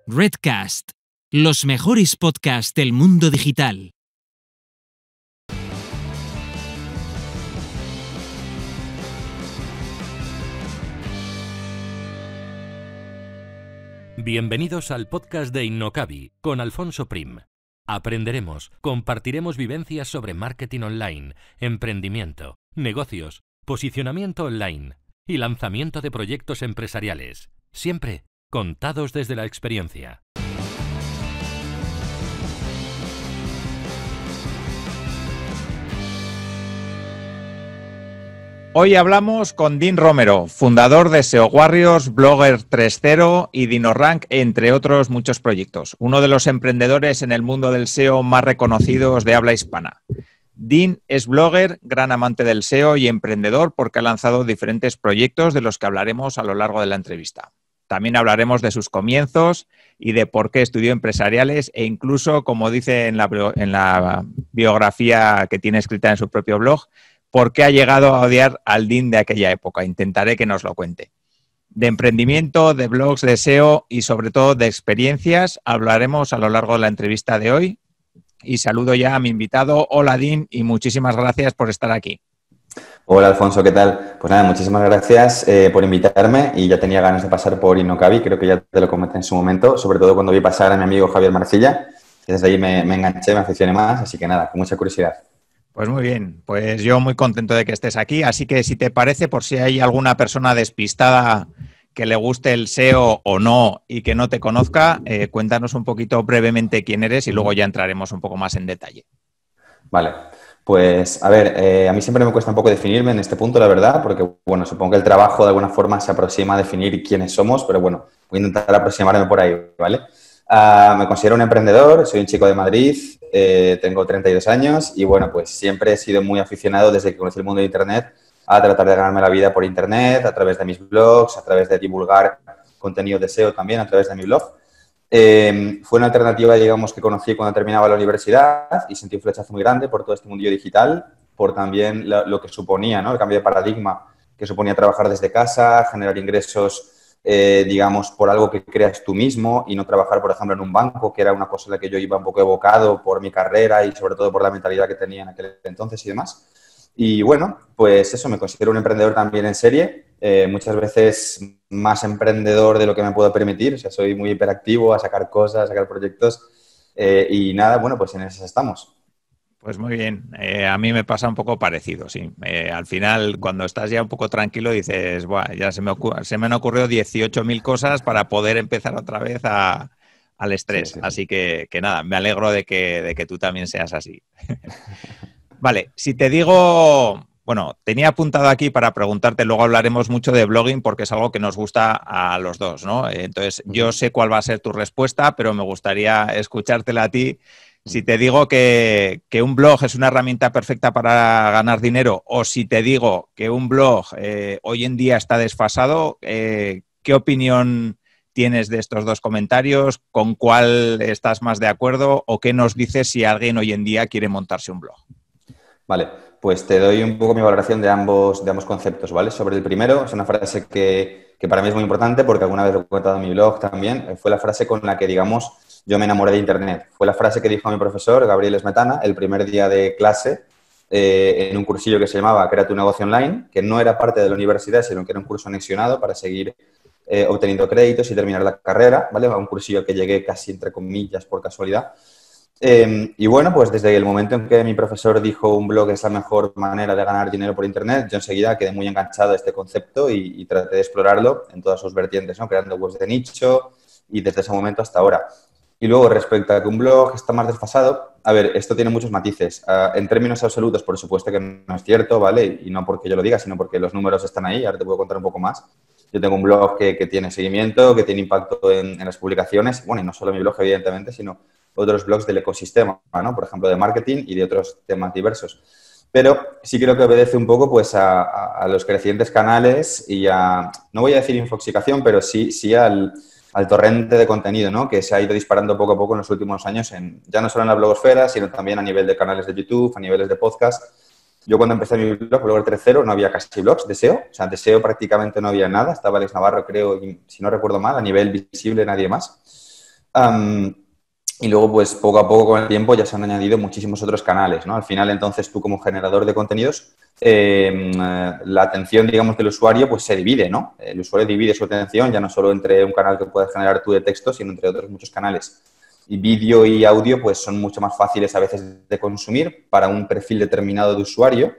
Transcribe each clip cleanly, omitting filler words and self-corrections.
Redcast, los mejores podcasts del mundo digital. Bienvenidos al podcast de Innocabi con Alfonso Prim. Aprenderemos, compartiremos vivencias sobre marketing online, emprendimiento, negocios, posicionamiento online y lanzamiento de proyectos empresariales, siempre contados desde la experiencia. Hoy hablamos con Dean Romero, fundador de SEO Warriors, Blogger 3.0 y DinoRank, entre otros muchos proyectos. Uno de los emprendedores en el mundo del SEO más reconocidos de habla hispana. Dean es blogger, gran amante del SEO y emprendedor porque ha lanzado diferentes proyectos de los que hablaremos a lo largo de la entrevista. También hablaremos de sus comienzos y de por qué estudió empresariales e incluso, como dice en la biografía que tiene escrita en su propio blog, por qué ha llegado a odiar al Dean de aquella época. Intentaré que nos lo cuente. De emprendimiento, de blogs, de SEO y sobre todo de experiencias hablaremos a lo largo de la entrevista de hoy. Y saludo ya a mi invitado. Hola, Dean, y muchísimas gracias por estar aquí. Hola, Alfonso, ¿qué tal? Pues nada, muchísimas gracias por invitarme y ya tenía ganas de pasar por Innocabi, creo que ya te lo comenté en su momento, sobre todo cuando vi pasar a mi amigo Javier Marcilla, y desde ahí me enganché, me aficioné más, así que nada, con mucha curiosidad. Pues muy bien, pues yo muy contento de que estés aquí, así que si te parece, por si hay alguna persona despistada que le guste el SEO o no y que no te conozca, cuéntanos un poquito brevemente quién eres y luego ya entraremos un poco más en detalle. Vale, pues a ver, a mí siempre me cuesta un poco definirme en este punto, la verdad, porque bueno, supongo que el trabajo de alguna forma se aproxima a definir quiénes somos, pero bueno, voy a intentar aproximarme por ahí, ¿vale? Me considero un emprendedor, soy un chico de Madrid, tengo 32 años y bueno, pues siempre he sido muy aficionado desde que conocí el mundo de Internet a tratar de ganarme la vida por Internet, a través de mis blogs, a través de divulgar contenido de SEO también a través de mi blog. Fue una alternativa, digamos, que conocí cuando terminaba la universidad y sentí un flechazo muy grande por todo este mundillo digital, por también lo que suponía, ¿no? El cambio de paradigma que suponía trabajar desde casa, generar ingresos digamos, por algo que creas tú mismo y no trabajar, por ejemplo, en un banco, que era una cosa en la que yo iba un poco evocado por mi carrera y sobre todo por la mentalidad que tenía en aquel entonces y demás. Y bueno, pues eso, me considero un emprendedor también en serie, muchas veces más emprendedor de lo que me puedo permitir, o sea, soy muy hiperactivo a sacar cosas, a sacar proyectos y nada, bueno, pues en esas estamos. Pues muy bien, a mí me pasa un poco parecido, sí. Al final, cuando estás ya un poco tranquilo, dices, buah, ya se me han ocurrido 18.000 cosas para poder empezar otra vez al estrés. Sí. Así que nada, me alegro de que tú también seas así. Vale, si te digo, bueno, tenía apuntado aquí para preguntarte, luego hablaremos mucho de blogging porque es algo que nos gusta a los dos, ¿no? Entonces, yo sé cuál va a ser tu respuesta, pero me gustaría escuchártela a ti. Si te digo que un blog es una herramienta perfecta para ganar dinero o si te digo que un blog hoy en día está desfasado, ¿qué opinión tienes de estos dos comentarios? ¿Con cuál estás más de acuerdo? ¿O qué nos dices si alguien hoy en día quiere montarse un blog? Vale, pues te doy un poco mi valoración de ambos conceptos, ¿vale? Sobre el primero, es una frase que para mí es muy importante porque alguna vez lo he comentado en mi blog también, fue la frase con la que, digamos, yo me enamoré de Internet. Fue la frase que dijo mi profesor, Gabriel Smetana, el primer día de clase en un cursillo que se llamaba Crea tu negocio online, que no era parte de la universidad, sino que era un curso anexionado para seguir obteniendo créditos y terminar la carrera, ¿vale? A un cursillo que llegué casi, entre comillas, por casualidad. Y bueno, pues desde el momento en que mi profesor dijo un blog es la mejor manera de ganar dinero por Internet, yo enseguida quedé muy enganchado a este concepto y traté de explorarlo en todas sus vertientes, ¿no? Creando webs de nicho y desde ese momento hasta ahora. Y luego, respecto a que un blog está más desfasado, a ver, esto tiene muchos matices. En términos absolutos, por supuesto que no es cierto, ¿vale? Y no porque yo lo diga, sino porque los números están ahí. Ahora te puedo contar un poco más. Yo tengo un blog que tiene seguimiento, que tiene impacto en las publicaciones. Bueno, y no solo mi blog, evidentemente, sino otros blogs del ecosistema, ¿no? Por ejemplo, de marketing y de otros temas diversos. Pero sí creo que obedece un poco pues, a los crecientes canales y a, no voy a decir infoxicación, pero sí al torrente de contenido, ¿no? Que se ha ido disparando poco a poco en los últimos años, ya no solo en la blogosfera, sino también a nivel de canales de YouTube, a niveles de podcast. Yo cuando empecé mi blog, Blogger 3.0, no había casi blogs de SEO. O sea, de SEO prácticamente no había nada. Estaba Alex Navarro, creo, y si no recuerdo mal, a nivel visible nadie más. Y luego, pues poco a poco con el tiempo ya se han añadido muchísimos otros canales, ¿no? Al final, entonces, tú como generador de contenidos, la atención, digamos, del usuario, pues se divide, ¿no? El usuario divide su atención ya no solo entre un canal que puedes generar tú de texto, sino entre otros muchos canales. Y vídeo y audio, pues son mucho más fáciles a veces de consumir para un perfil determinado de usuario,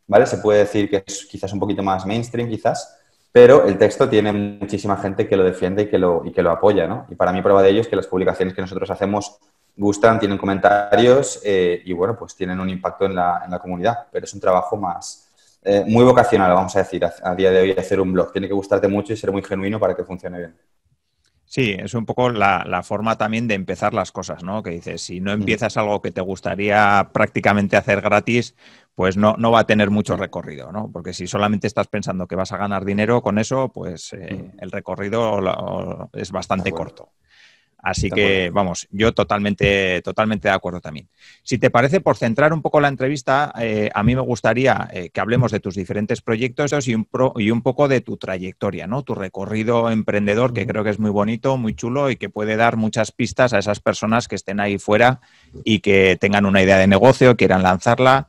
¿vale? Se puede decir que es quizás un poquito más mainstream, quizás, pero el texto tiene muchísima gente que lo defiende y que lo apoya, ¿no? Y para mí prueba de ello es que las publicaciones que nosotros hacemos gustan, tienen comentarios y, bueno, pues tienen un impacto en la comunidad. Pero es un trabajo más muy vocacional, vamos a decir, a día de hoy hacer un blog. Tiene que gustarte mucho y ser muy genuino para que funcione bien. Sí, es un poco la forma también de empezar las cosas, ¿no? Que dices, si no empiezas algo que te gustaría prácticamente hacer gratis, pues no va a tener mucho recorrido, ¿no? Porque si solamente estás pensando que vas a ganar dinero con eso, pues el recorrido es bastante corto. Así que, vamos, yo totalmente de acuerdo también. Si te parece, por centrar un poco la entrevista, a mí me gustaría que hablemos de tus diferentes proyectos y un poco de tu trayectoria, ¿no? Tu recorrido emprendedor, que creo que es muy bonito, muy chulo y que puede dar muchas pistas a esas personas que estén ahí fuera y que tengan una idea de negocio, quieran lanzarla.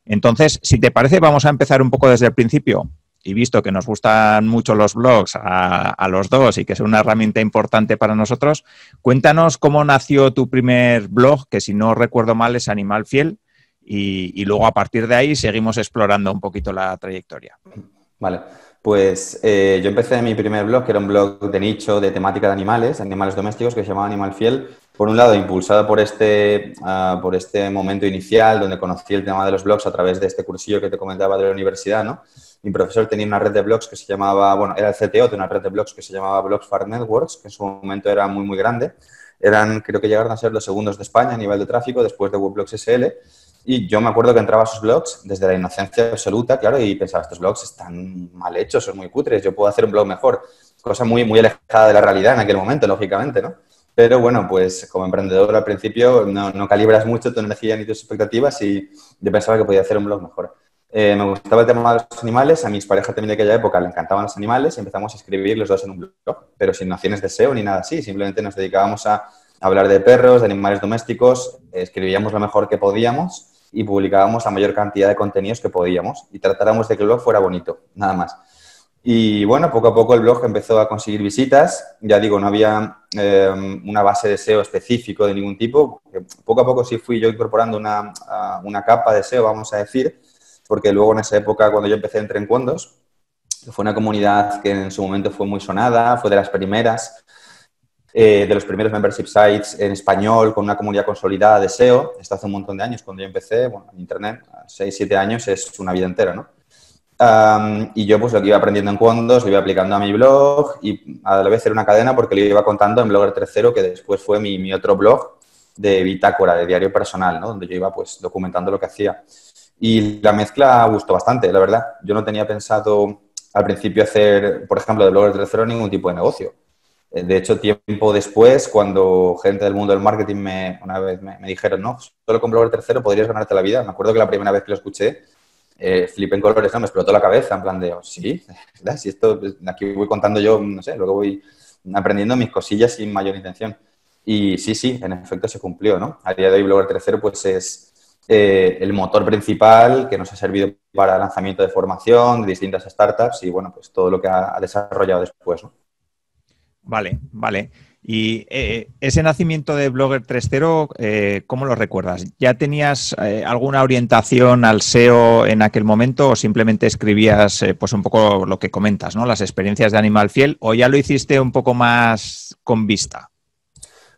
Entonces, si te parece, vamos a empezar un poco desde el principio. Y visto que nos gustan mucho los blogs a los dos y que es una herramienta importante para nosotros, cuéntanos cómo nació tu primer blog, que si no recuerdo mal es Animal Fiel, y luego a partir de ahí seguimos explorando un poquito la trayectoria. Vale, pues yo empecé mi primer blog, que era un blog de nicho de temática de animales domésticos, que se llamaba Animal Fiel. Por un lado, impulsado por este momento inicial, donde conocí el tema de los blogs a través de este cursillo que te comentaba de la universidad, ¿no? Mi profesor tenía una red de blogs que se llamaba, bueno, era el CTO de una red de blogs que se llamaba Blogs for Networks, que en su momento era muy, muy grande. Creo que llegaron a ser los segundos de España a nivel de tráfico, después de Weblogs SL. Y yo me acuerdo que entraba a sus blogs desde la inocencia absoluta, claro, y pensaba, estos blogs están mal hechos, son muy cutres, yo puedo hacer un blog mejor. Cosa muy, muy alejada de la realidad en aquel momento, lógicamente, ¿no? Pero bueno, pues como emprendedor al principio no calibras mucho tu energía ni tus expectativas y yo pensaba que podía hacer un blog mejor. Me gustaba el tema de los animales, a mis parejas también de aquella época le encantaban los animales y empezamos a escribir los dos en un blog, pero sin nociones de SEO ni nada así, simplemente nos dedicábamos a hablar de perros, de animales domésticos, escribíamos lo mejor que podíamos y publicábamos la mayor cantidad de contenidos que podíamos y tratáramos de que el blog fuera bonito, nada más. Y bueno, poco a poco el blog empezó a conseguir visitas, ya digo, no había una base de SEO específico de ningún tipo, poco a poco sí fui yo incorporando una capa de SEO, vamos a decir, porque luego en esa época cuando yo empecé entré en Condos, fue una comunidad que en su momento fue muy sonada, fue de las primeras, de los primeros membership sites en español con una comunidad consolidada de SEO. Esto hace un montón de años, cuando yo empecé, bueno, en Internet, 6, 7 años es una vida entera, ¿no? Y yo pues lo que iba aprendiendo en Condos lo iba aplicando a mi blog y a la vez era una cadena porque lo iba contando en Blogger 3.0, que después fue mi otro blog de bitácora, de diario personal, ¿no? Donde yo iba pues documentando lo que hacía. Y la mezcla gustó bastante, la verdad. Yo no tenía pensado al principio hacer, por ejemplo, de Blogger 3.0 ningún tipo de negocio. De hecho, tiempo después, cuando gente del mundo del marketing una vez me dijeron, no, solo con Blogger 3.0 podrías ganarte la vida. Me acuerdo que la primera vez que lo escuché, flipé en colores, ¿no? Me explotó la cabeza, en plan de, oh, sí, ¿verdad? Si esto, aquí voy contando yo, no sé, luego voy aprendiendo mis cosillas sin mayor intención. Y sí, en efecto se cumplió, ¿no? A día de hoy Blogger 3.0 pues es el motor principal que nos ha servido para el lanzamiento de formación de distintas startups y, bueno, pues todo lo que ha desarrollado después, ¿no? Vale. Y ese nacimiento de Blogger 3.0, ¿cómo lo recuerdas? ¿Ya tenías alguna orientación al SEO en aquel momento o simplemente escribías pues un poco lo que comentas, ¿no? Las experiencias de Animal Fiel, o ya lo hiciste un poco más con vista?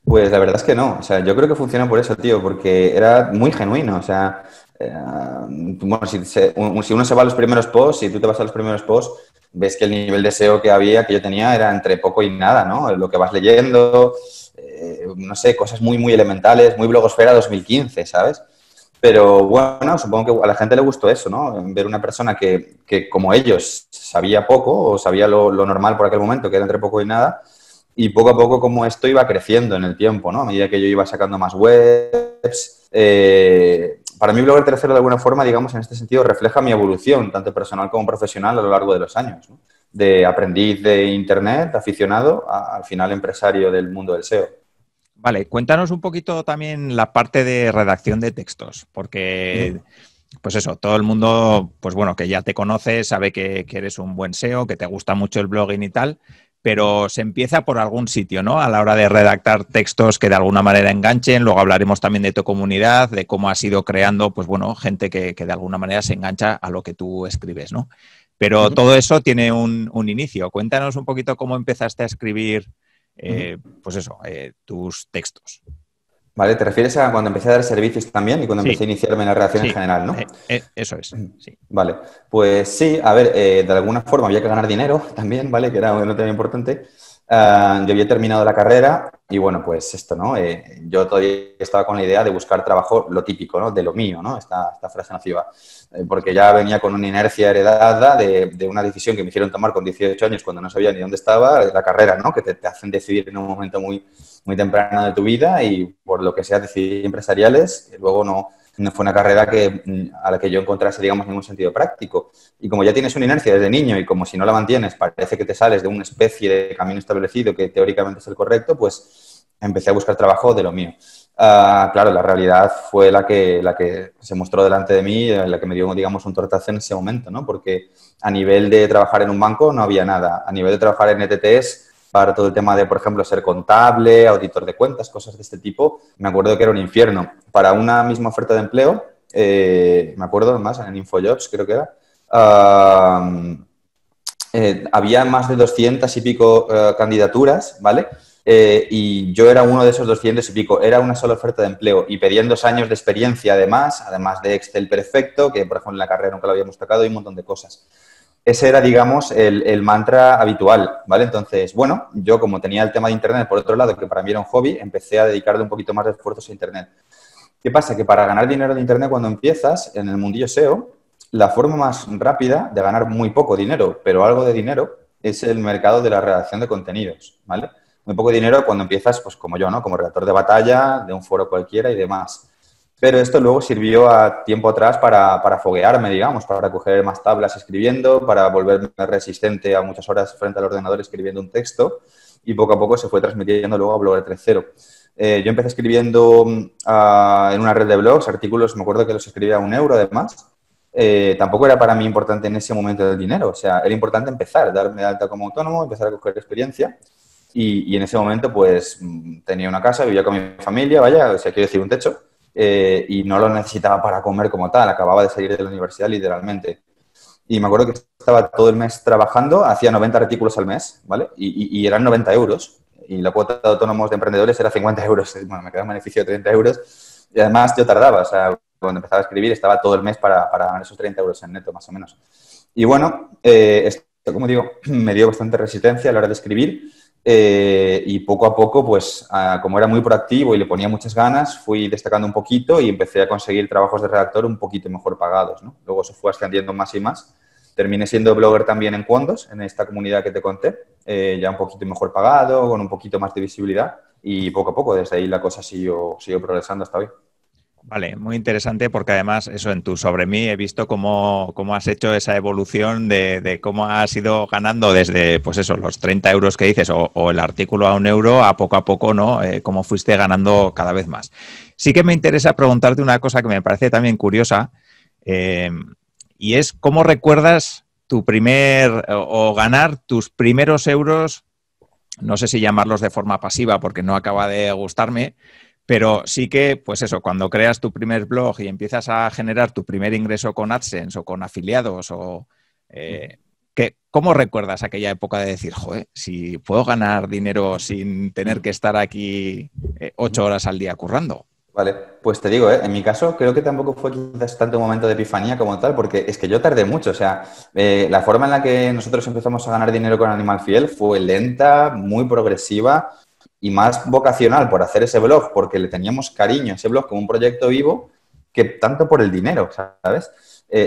Pues la verdad es que no. O sea, yo creo que funciona por eso, tío, porque era muy genuino. O sea, bueno, si uno se va a los primeros posts, si tú te vas a los primeros posts, ves que el nivel de SEO que yo tenía era entre poco y nada, ¿no? Lo que vas leyendo, no sé, cosas muy, muy elementales, muy blogosfera 2015, ¿sabes? Pero bueno, supongo que a la gente le gustó eso, ¿no? Ver una persona que como ellos, sabía poco o sabía lo normal por aquel momento, que era entre poco y nada, y poco a poco como esto iba creciendo en el tiempo, ¿no? A medida que yo iba sacando más webs. Para mí Blogger 3.0 de alguna forma, digamos, en este sentido refleja mi evolución, tanto personal como profesional a lo largo de los años, ¿no? De aprendiz de Internet, aficionado, al final empresario del mundo del SEO. Vale, cuéntanos un poquito también la parte de redacción de textos, porque, pues eso, todo el mundo, pues bueno, que ya te conoce, sabe que eres un buen SEO, que te gusta mucho el blogging y tal, pero se empieza por algún sitio, ¿no? A la hora de redactar textos que de alguna manera enganchen. Luego hablaremos también de tu comunidad, de cómo has ido creando, pues bueno, gente que de alguna manera se engancha a lo que tú escribes, ¿no? Pero todo eso tiene un inicio. Cuéntanos un poquito cómo empezaste a escribir, pues eso, tus textos. Vale, ¿te refieres a cuando empecé a dar servicios también y cuando empecé a iniciarme en la redacción en general, no? Eso es, sí. Vale, pues sí, a ver, de alguna forma había que ganar dinero también, ¿vale? Que era un tema importante. Yo había terminado la carrera y bueno, pues esto, ¿no? Yo todavía estaba con la idea de buscar trabajo, lo típico, ¿no? De lo mío, ¿no? Esta frase nociva. Porque ya venía con una inercia heredada de una decisión que me hicieron tomar con 18 años cuando no sabía ni dónde estaba, la carrera, ¿no? Que te hacen decidir en un momento muy temprano de tu vida y por lo que sea decidir empresariales, y luego no fue una carrera a la que yo encontrase, digamos, ningún sentido práctico. Y como ya tienes una inercia desde niño y como si no la mantienes parece que te sales de una especie de camino establecido que teóricamente es el correcto, pues empecé a buscar trabajo de lo mío. Claro, la realidad fue la que se mostró delante de mí, la que me dio, digamos, un tortazo en ese momento, ¿no? Porque a nivel de trabajar en un banco no había nada. A nivel de trabajar en ETTs, para todo el tema de, por ejemplo, ser contable, auditor de cuentas, cosas de este tipo, me acuerdo que era un infierno. Para una misma oferta de empleo, me acuerdo además, en InfoJobs creo que era, había más de 200 y pico candidaturas, ¿vale? Y yo era uno de esos 200 y pico. Era una sola oferta de empleo y pedían 2 años de experiencia además de Excel perfecto, que por ejemplo en la carrera nunca lo habíamos tocado y un montón de cosas. Ese era, digamos, el mantra habitual, ¿vale? Entonces, bueno, yo como tenía el tema de Internet, por otro lado, que para mí era un hobby, empecé a dedicarle un poquito más de esfuerzos a Internet. ¿Qué pasa? Que para ganar dinero de Internet cuando empiezas, en el mundillo SEO, la forma más rápida de ganar muy poco dinero, pero algo de dinero, es el mercado de la redacción de contenidos, ¿vale? Muy poco dinero cuando empiezas, pues como yo, ¿no? Como redactor de batalla, de un foro cualquiera y demás. Pero esto luego sirvió a tiempo atrás para foguearme, digamos, para coger más tablas escribiendo, para volverme resistente a muchas horas frente al ordenador escribiendo un texto y poco a poco se fue transmitiendo luego a Blogger 3.0. Yo empecé escribiendo en una red de blogs, artículos, me acuerdo que los escribía a €1 además. Tampoco era para mí importante en ese momento el dinero, o sea, era importante empezar, darme de alta como autónomo, empezar a coger experiencia y en ese momento pues tenía una casa, vivía con mi familia, vaya, o sea, quiero decir, un techo. Y no lo necesitaba para comer como tal, acababa de salir de la universidad literalmente. Y me acuerdo que estaba todo el mes trabajando, hacía 90 artículos al mes, ¿vale? Y eran 90 euros. Y la cuota de autónomos de emprendedores era 50 euros. Bueno, me quedaba un beneficio de 30 euros. Y además yo tardaba, o sea, cuando empezaba a escribir estaba todo el mes para ganar esos 30 euros en neto, más o menos. Y bueno, esto, como digo, me dio bastante resistencia a la hora de escribir. Y poco a poco, pues, como era muy proactivo y le ponía muchas ganas, fui destacando un poquito y empecé a conseguir trabajos de redactor un poquito mejor pagados, ¿no? Luego se fue ascendiendo más y más. Terminé siendo blogger también en Quondos, en esta comunidad que te conté, ya un poquito mejor pagado, con un poquito más de visibilidad y poco a poco, desde ahí la cosa siguió progresando hasta hoy. Vale, muy interesante porque además eso en tu Sobre mí he visto cómo has hecho esa evolución de cómo has ido ganando desde, pues eso, los 30 euros que dices o el artículo a €1 a poco, ¿no? Cómo fuiste ganando cada vez más. Sí que me interesa preguntarte una cosa que me parece también curiosa y es cómo recuerdas tu o ganar tus primeros euros, no sé si llamarlos de forma pasiva porque no acaba de gustarme, pero sí que, pues eso, cuando creas tu primer blog y empiezas a generar tu primer ingreso con AdSense o con afiliados, ¿cómo recuerdas aquella época de decir, joder, si puedo ganar dinero sin tener que estar aquí 8 horas al día currando? Vale, pues te digo, en mi caso creo que tampoco fue quizás tanto un momento de epifanía como tal, porque es que yo tardé mucho, o sea, la forma en la que nosotros empezamos a ganar dinero con Animal Fiel fue lenta, muy progresiva y más vocacional por hacer ese blog, porque le teníamos cariño a ese blog como un proyecto vivo, que tanto por el dinero, ¿sabes?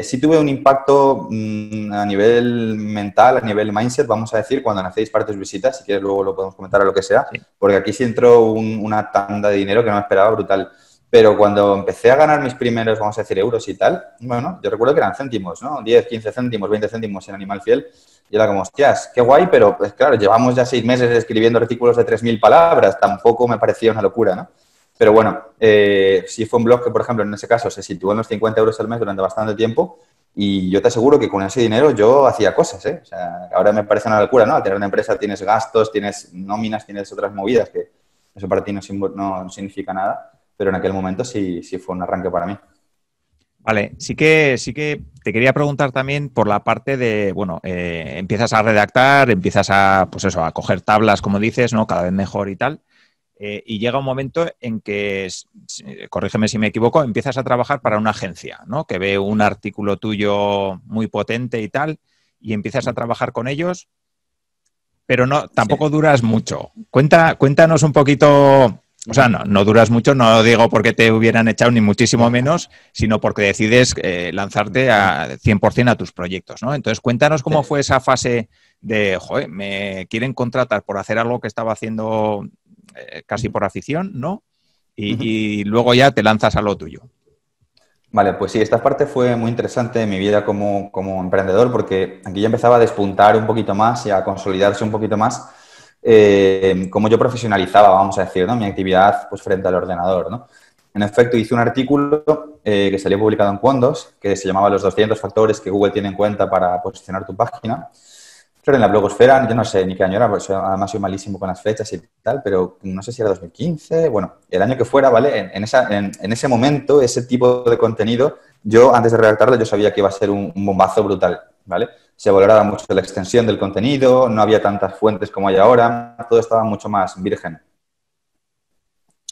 Sí tuve un impacto a nivel mental, a nivel mindset, vamos a decir, cuando hacéis para tus visitas, si quieres luego lo podemos comentar o lo que sea, sí. Porque aquí sí entró una tanda de dinero que no me esperaba brutal. Pero cuando empecé a ganar mis primeros, vamos a decir, euros y tal, bueno, yo recuerdo que eran céntimos, ¿no? 10, 15 céntimos, 20 céntimos en Animal Fiel. Y era como, hostias, qué guay, pero pues claro, llevamos ya 6 meses escribiendo artículos de 3.000 palabras. Tampoco me parecía una locura, ¿no? Pero bueno, sí fue un blog que, por ejemplo, en ese caso se situó en los 50 euros al mes durante bastante tiempo. Y yo te aseguro que con ese dinero yo hacía cosas, ¿eh? O sea, ahora me parece una locura, ¿no? Al tener una empresa tienes gastos, tienes nóminas, tienes otras movidas que eso para ti no significa nada. Pero en aquel momento sí fue un arranque para mí. Vale, sí que te quería preguntar también por la parte de, bueno, empiezas a redactar, empiezas a, pues eso, a coger tablas, como dices, ¿no? Cada vez mejor y tal. Y llega un momento en que, corrígeme si me equivoco, empiezas a trabajar para una agencia, ¿no? Que ve un artículo tuyo muy potente y tal, y empiezas a trabajar con ellos, pero no, tampoco duras mucho. Cuéntanos un poquito. O sea, no duras mucho, no lo digo porque te hubieran echado ni muchísimo menos, sino porque decides lanzarte a 100% a tus proyectos, ¿no? Entonces, cuéntanos cómo fue esa fase de, joder, me quieren contratar por hacer algo que estaba haciendo casi por afición, ¿no? Y luego ya te lanzas a lo tuyo. Vale, pues sí, esta parte fue muy interesante en mi vida como emprendedor porque aquí ya empezaba a despuntar un poquito más y a consolidarse un poquito más como yo profesionalizaba, vamos a decir, ¿no? Mi actividad pues, frente al ordenador, ¿no? En efecto, hice un artículo que salió publicado en Qondos, que se llamaba Los 200 factores que Google tiene en cuenta para posicionar tu página. Claro, en la blogosfera, yo no sé ni qué año era, pues además soy malísimo con las fechas y tal, pero no sé si era 2015, bueno, el año que fuera, ¿vale? En ese momento, ese tipo de contenido, yo antes de redactarlo, yo sabía que iba a ser un bombazo brutal, ¿vale? Se valoraba mucho la extensión del contenido, no había tantas fuentes como hay ahora, todo estaba mucho más virgen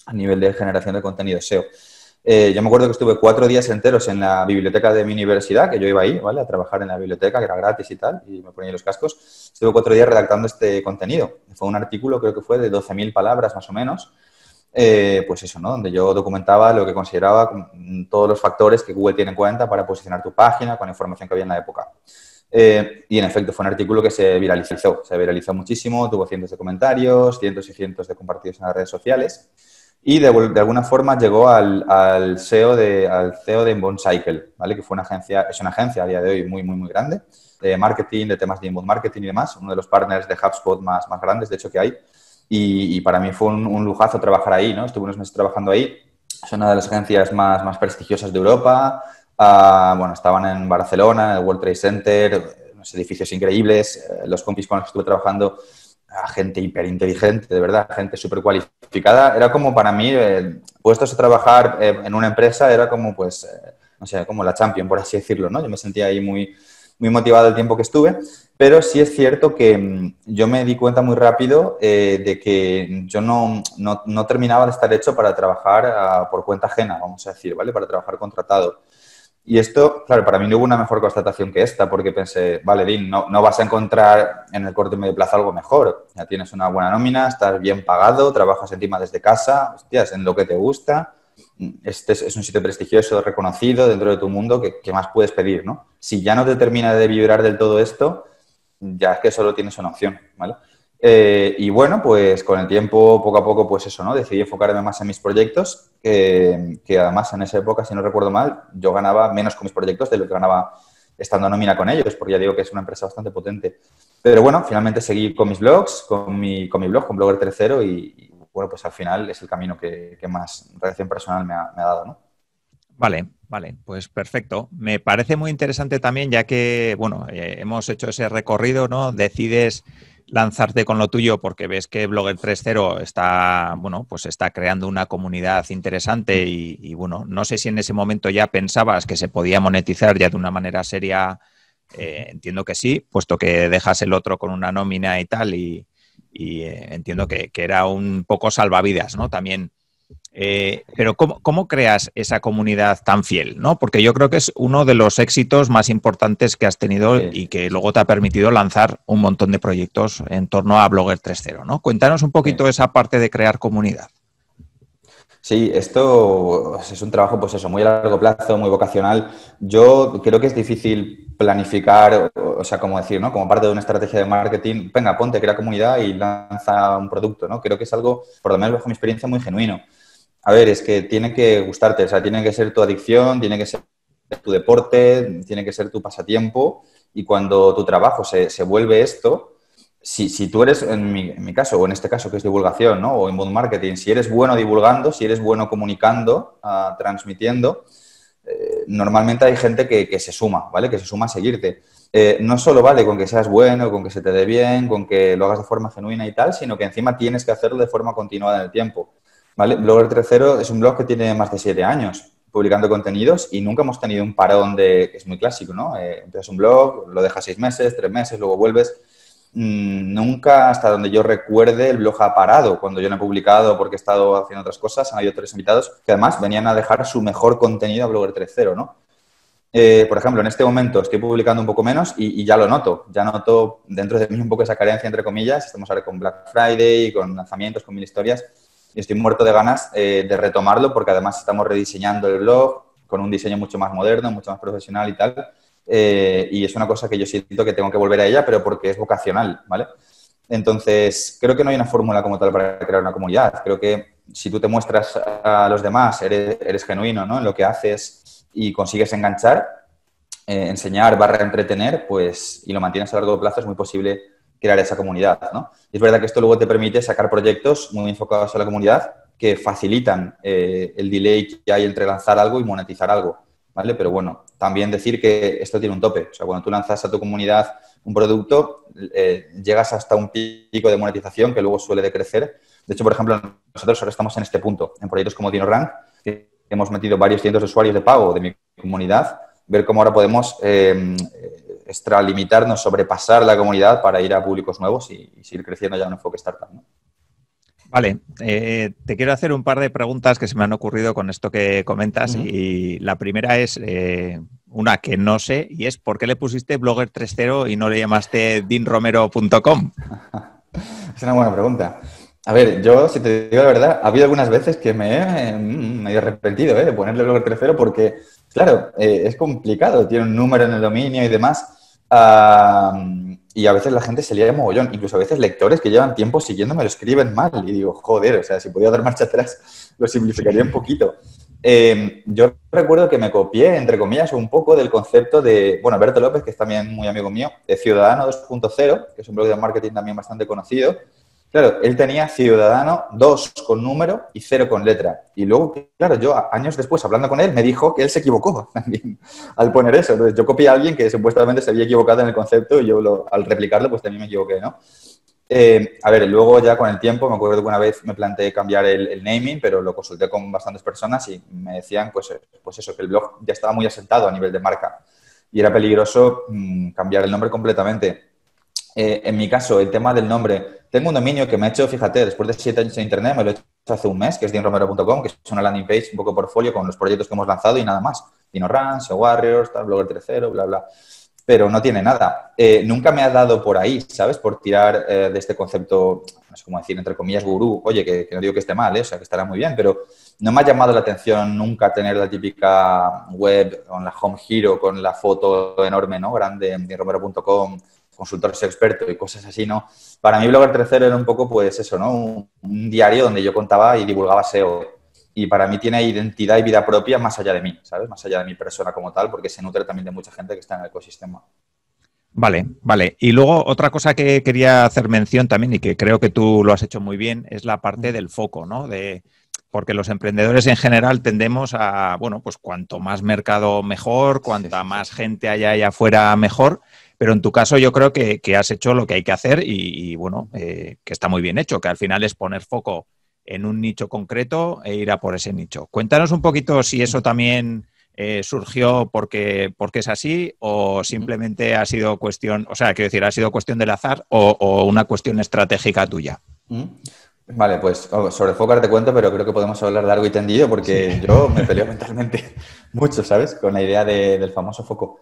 a nivel de generación de contenido SEO. Yo me acuerdo que estuve 4 días enteros en la biblioteca de mi universidad, que yo iba ahí, ¿vale? A trabajar en la biblioteca, que era gratis y tal, y me ponía los cascos. Estuve 4 días redactando este contenido. Fue un artículo, creo que fue de 12.000 palabras más o menos. Pues eso, ¿no? Donde yo documentaba lo que consideraba todos los factores que Google tiene en cuenta para posicionar tu página con la información que había en la época. Y en efecto fue un artículo que se viralizó muchísimo, tuvo cientos de comentarios, cientos y cientos de compartidos en las redes sociales y de alguna forma llegó al CEO de Inbound Cycle, ¿vale? Que fue es una agencia a día de hoy muy, muy, muy grande de marketing, de temas de inbound marketing y demás, uno de los partners de HubSpot más grandes, de hecho, que hay. Y para mí fue un lujazo trabajar ahí, ¿no? Estuve unos meses trabajando ahí. Es una de las agencias más prestigiosas de Europa. Bueno, estaban en Barcelona, en el World Trade Center, unos edificios increíbles. Los compis con los que estuve trabajando, gente hiperinteligente, de verdad, gente súper cualificada. Era como para mí, puestos a trabajar en una empresa, era como, pues, no sé, como la Champions, por así decirlo, ¿no? Yo me sentía ahí muy, muy motivado el tiempo que estuve. Pero sí es cierto que yo me di cuenta muy rápido de que yo no terminaba de estar hecho para trabajar por cuenta ajena, vamos a decir, ¿vale? Para trabajar contratado. Y esto, claro, para mí no hubo una mejor constatación que esta, porque pensé, vale, Dean, no vas a encontrar en el corto y medio plazo algo mejor. Ya tienes una buena nómina, estás bien pagado, trabajas encima desde casa, hostias, en lo que te gusta. Este es un sitio prestigioso, reconocido dentro de tu mundo, ¿qué más puedes pedir, no? Si ya no te termina de vibrar del todo esto, ya es que solo tienes una opción, ¿vale? Y bueno, pues con el tiempo, poco a poco, pues eso, ¿no? Decidí enfocarme más en mis proyectos, que además en esa época, si no recuerdo mal, yo ganaba menos con mis proyectos de lo que ganaba estando nómina con ellos, porque ya digo que es una empresa bastante potente. Pero bueno, finalmente seguí con mis blogs, con mi blog, con Blogger 3.0 y bueno, pues al final es el camino que más relación personal me ha dado, ¿no? Vale, pues perfecto. Me parece muy interesante también, ya que, bueno, hemos hecho ese recorrido, ¿no? Decides lanzarte con lo tuyo porque ves que Blogger 3.0 está, bueno, pues está creando una comunidad interesante y, bueno, no sé si en ese momento ya pensabas que se podía monetizar ya de una manera seria. Entiendo que sí, puesto que dejas el otro con una nómina y tal y entiendo que era un poco salvavidas, ¿no? También. Pero ¿cómo creas esa comunidad tan fiel, ¿no? Porque yo creo que es uno de los éxitos más importantes que has tenido y que luego te ha permitido lanzar un montón de proyectos en torno a Blogger 3.0, ¿no? Cuéntanos un poquito esa parte de crear comunidad. Sí, esto es un trabajo, pues eso, muy a largo plazo, muy vocacional. Yo creo que es difícil planificar, o sea, como decir, ¿no? Como parte de una estrategia de marketing, venga, ponte, crea comunidad y lanza un producto, ¿no? Creo que es algo, por lo menos bajo mi experiencia, muy genuino. A ver, es que tiene que gustarte, o sea, tiene que ser tu adicción, tiene que ser tu deporte, tiene que ser tu pasatiempo y cuando tu trabajo se vuelve esto, si tú eres, en mi caso, o en este caso que es divulgación, ¿no? O inbound marketing, si eres bueno divulgando, si eres bueno comunicando, transmitiendo, normalmente hay gente que se suma, ¿vale? Que se suma a seguirte. No solo vale con que seas bueno, con que se te dé bien, con que lo hagas de forma genuina y tal, sino que encima tienes que hacerlo de forma continuada en el tiempo. ¿Vale? Blogger 3.0 es un blog que tiene más de 7 años publicando contenidos y nunca hemos tenido un parón que es muy clásico, ¿no? Empiezas un blog, lo dejas 6 meses, 3 meses, luego vuelves. Nunca, hasta donde yo recuerde, el blog ha parado. Cuando yo no he publicado porque he estado haciendo otras cosas, han habido 3 invitados que además venían a dejar su mejor contenido a Blogger 3.0, ¿no? Por ejemplo, en este momento estoy publicando un poco menos y ya lo noto. Ya noto dentro de mí un poco esa carencia, entre comillas. Estamos ahora con Black Friday, con lanzamientos, con 1000 historias. Y estoy muerto de ganas de retomarlo porque además estamos rediseñando el blog con un diseño mucho más moderno, mucho más profesional y tal. Y es una cosa que yo siento que tengo que volver a ella, pero porque es vocacional, ¿vale? Entonces, creo que no hay una fórmula como tal para crear una comunidad. Creo que si tú te muestras a los demás, eres genuino, ¿no? En lo que haces y consigues enganchar, enseñar, entretener, pues, y lo mantienes a largo plazo, es muy posible crear esa comunidad, ¿no? Y es verdad que esto luego te permite sacar proyectos muy enfocados a la comunidad que facilitan el delay que hay entre lanzar algo y monetizar algo, ¿vale? Pero bueno, también decir que esto tiene un tope. O sea, cuando tú lanzas a tu comunidad un producto, llegas hasta un pico de monetización que luego suele decrecer. De hecho, por ejemplo, nosotros ahora estamos en este punto, en proyectos como DinoRank, que hemos metido varios cientos de usuarios de pago de mi comunidad, ver cómo ahora podemos extralimitarnos, sobrepasar la comunidad para ir a públicos nuevos y seguir creciendo ya en un enfoque startup, ¿no? Vale, te quiero hacer un par de preguntas que se me han ocurrido con esto que comentas y la primera es una que no sé y es ¿por qué le pusiste Blogger 3.0 y no le llamaste dinromero.com? Es una buena pregunta. A ver, yo, si te digo la verdad, ha habido algunas veces que me he medio arrepentido de ponerle Blogger 3.0 porque, claro, es complicado, tiene un número en el dominio y demás. Y a veces la gente se lía de mogollón. Incluso a veces lectores que llevan tiempo siguiéndome lo escriben mal. Y digo, joder, o sea, si podía dar marcha atrás, lo simplificaría un poquito. Yo recuerdo que me copié, entre comillas, un poco del concepto de, bueno, Berto López, que es también muy amigo mío, de Ciudadano 2.0, que es un blog de marketing también bastante conocido. Claro, él tenía Ciudadano 2 con número y 0 con letra. Y luego, claro, yo años después, hablando con él, me dijo que él se equivocó también al poner eso. Entonces, yo copié a alguien que supuestamente se había equivocado en el concepto y yo al replicarlo, pues también me equivoqué, ¿no? A ver, luego ya con el tiempo, me acuerdo que una vez me planteé cambiar el naming, pero lo consulté con bastantes personas y me decían, pues eso, que el blog ya estaba muy asentado a nivel de marca y era peligroso cambiar el nombre completamente. En mi caso, el tema del nombre, tengo un dominio que me he hecho, fíjate, después de 7 años en internet, me lo he hecho hace un mes, que es dinromero.com, que es una landing page, un poco portfolio con los proyectos que hemos lanzado y nada más. DinoRank, SEO Warriors, Blogger 3.0, bla, bla. Pero no tiene nada. Nunca me ha dado por ahí, ¿sabes? Por tirar de este concepto, no sé cómo decir, entre comillas, gurú. Oye, que no digo que esté mal, o sea, que estará muy bien, pero no me ha llamado la atención nunca tener la típica web con la home hero, con la foto enorme, ¿no? Grande, en dinromero.com, consultores expertos y cosas así, ¿no? Para mí Blogger 3.0 era un poco, pues eso, ¿no? Un diario donde yo contaba y divulgaba SEO. Y para mí tiene identidad y vida propia más allá de mí, ¿sabes? Más allá de mi persona como tal, porque se nutre también de mucha gente que está en el ecosistema. Vale, vale. Y luego otra cosa que quería hacer mención también y que creo que tú lo has hecho muy bien es la parte del foco, ¿no? Porque los emprendedores en general tendemos a, bueno, pues cuanto más mercado mejor, cuanta más gente haya allá afuera mejor. Pero en tu caso yo creo que has hecho lo que hay que hacer y bueno, que está muy bien hecho, que al final es poner foco en un nicho concreto e ir a por ese nicho. Cuéntanos un poquito si eso también surgió porque es así o simplemente ha sido cuestión, o sea, quiero decir, ha sido cuestión del azar o una cuestión estratégica tuya. Vale, pues sobre foco ahora te cuento, pero creo que podemos hablar largo y tendido porque yo me peleo mentalmente mucho, ¿sabes? Con la idea del famoso foco.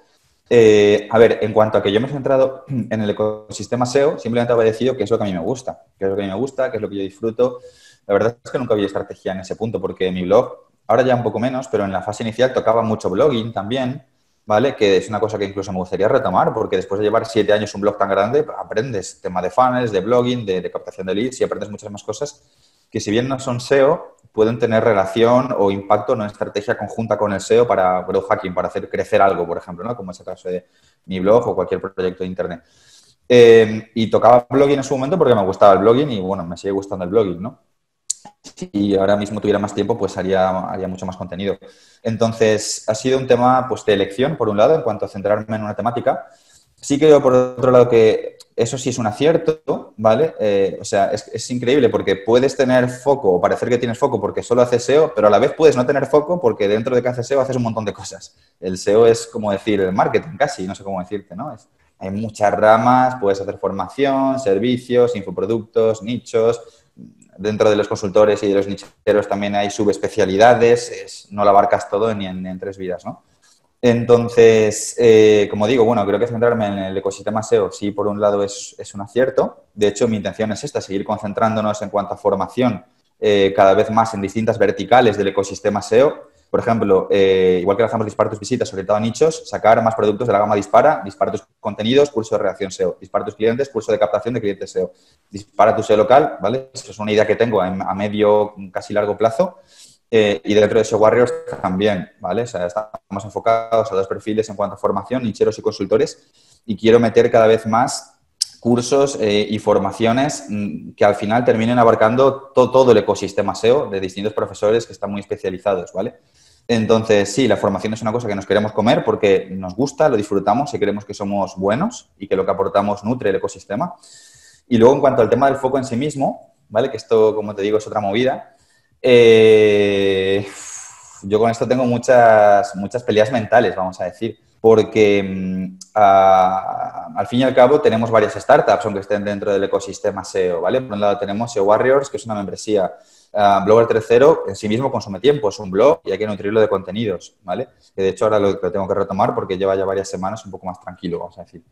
A ver, en cuanto a que yo me he centrado en el ecosistema SEO, simplemente he obedecido qué es lo que a mí me gusta, qué es lo que a mí me gusta, qué es lo que yo disfruto. La verdad es que nunca había estrategia en ese punto porque mi blog, ahora ya un poco menos, pero en la fase inicial tocaba mucho blogging también, ¿vale? Que es una cosa que incluso me gustaría retomar porque después de llevar 7 años un blog tan grande, aprendes tema de funnels, de blogging, de captación de leads y aprendes muchas más cosas que si bien no son SEO, pueden tener relación o impacto en una estrategia conjunta con el SEO para growth hacking, para hacer crecer algo, por ejemplo, ¿no? Como es el caso de mi blog o cualquier proyecto de Internet. Y tocaba blogging en su momento porque me gustaba el blogging y, bueno, me sigue gustando el blogging, ¿no? Si ahora mismo tuviera más tiempo, pues haría mucho más contenido. Entonces, ha sido un tema pues, de elección, por un lado, en cuanto a centrarme en una temática. Sí creo, por otro lado, que eso sí es un acierto, ¿vale? O sea, es increíble porque puedes tener foco o parecer que tienes foco porque solo haces SEO, pero a la vez puedes no tener foco porque dentro de que haces SEO haces un montón de cosas. El SEO es como decir el marketing casi, no sé cómo decirte, ¿no? Hay muchas ramas, puedes hacer formación, servicios, infoproductos, nichos. Dentro de los consultores y de los nicheros también hay subespecialidades, no lo abarcas todo ni en 3 vidas, ¿no? Entonces, como digo, bueno, creo que centrarme en el ecosistema SEO sí, por un lado, es un acierto. De hecho, mi intención es esta, seguir concentrándonos en cuanto a formación cada vez más en distintas verticales del ecosistema SEO. Por ejemplo, igual que dejamos Dispara tus visitas orientado a nichos, sacar más productos de la gama Dispara tus contenidos, curso de redacción SEO, Dispara tus clientes, curso de captación de clientes SEO, Dispara tu SEO local, ¿vale? Eso es una idea que tengo a medio, casi largo plazo. Y dentro de SEO Warriors también, ¿vale? O sea, estamos enfocados a 2 perfiles en cuanto a formación, nicheros y consultores, y quiero meter cada vez más cursos y formaciones que al final terminen abarcando todo el ecosistema SEO de distintos profesores que están muy especializados, ¿vale? Entonces, sí, la formación es una cosa que nos queremos comer porque nos gusta, lo disfrutamos y creemos que somos buenos y que lo que aportamos nutre el ecosistema. Y luego, en cuanto al tema del foco en sí mismo, ¿vale? Que esto, como te digo, es otra movida. Yo con esto tengo muchas peleas mentales, vamos a decir, porque al fin y al cabo tenemos varias startups, aunque estén dentro del ecosistema SEO, ¿vale? Por un lado tenemos SEO Warriors, que es una membresía. Blogger 3.0 en sí mismo consume tiempo, es un blog y hay que nutrirlo de contenidos, ¿vale? Que de hecho ahora lo tengo que retomar porque lleva ya varias semanas un poco más tranquilo, vamos a decir.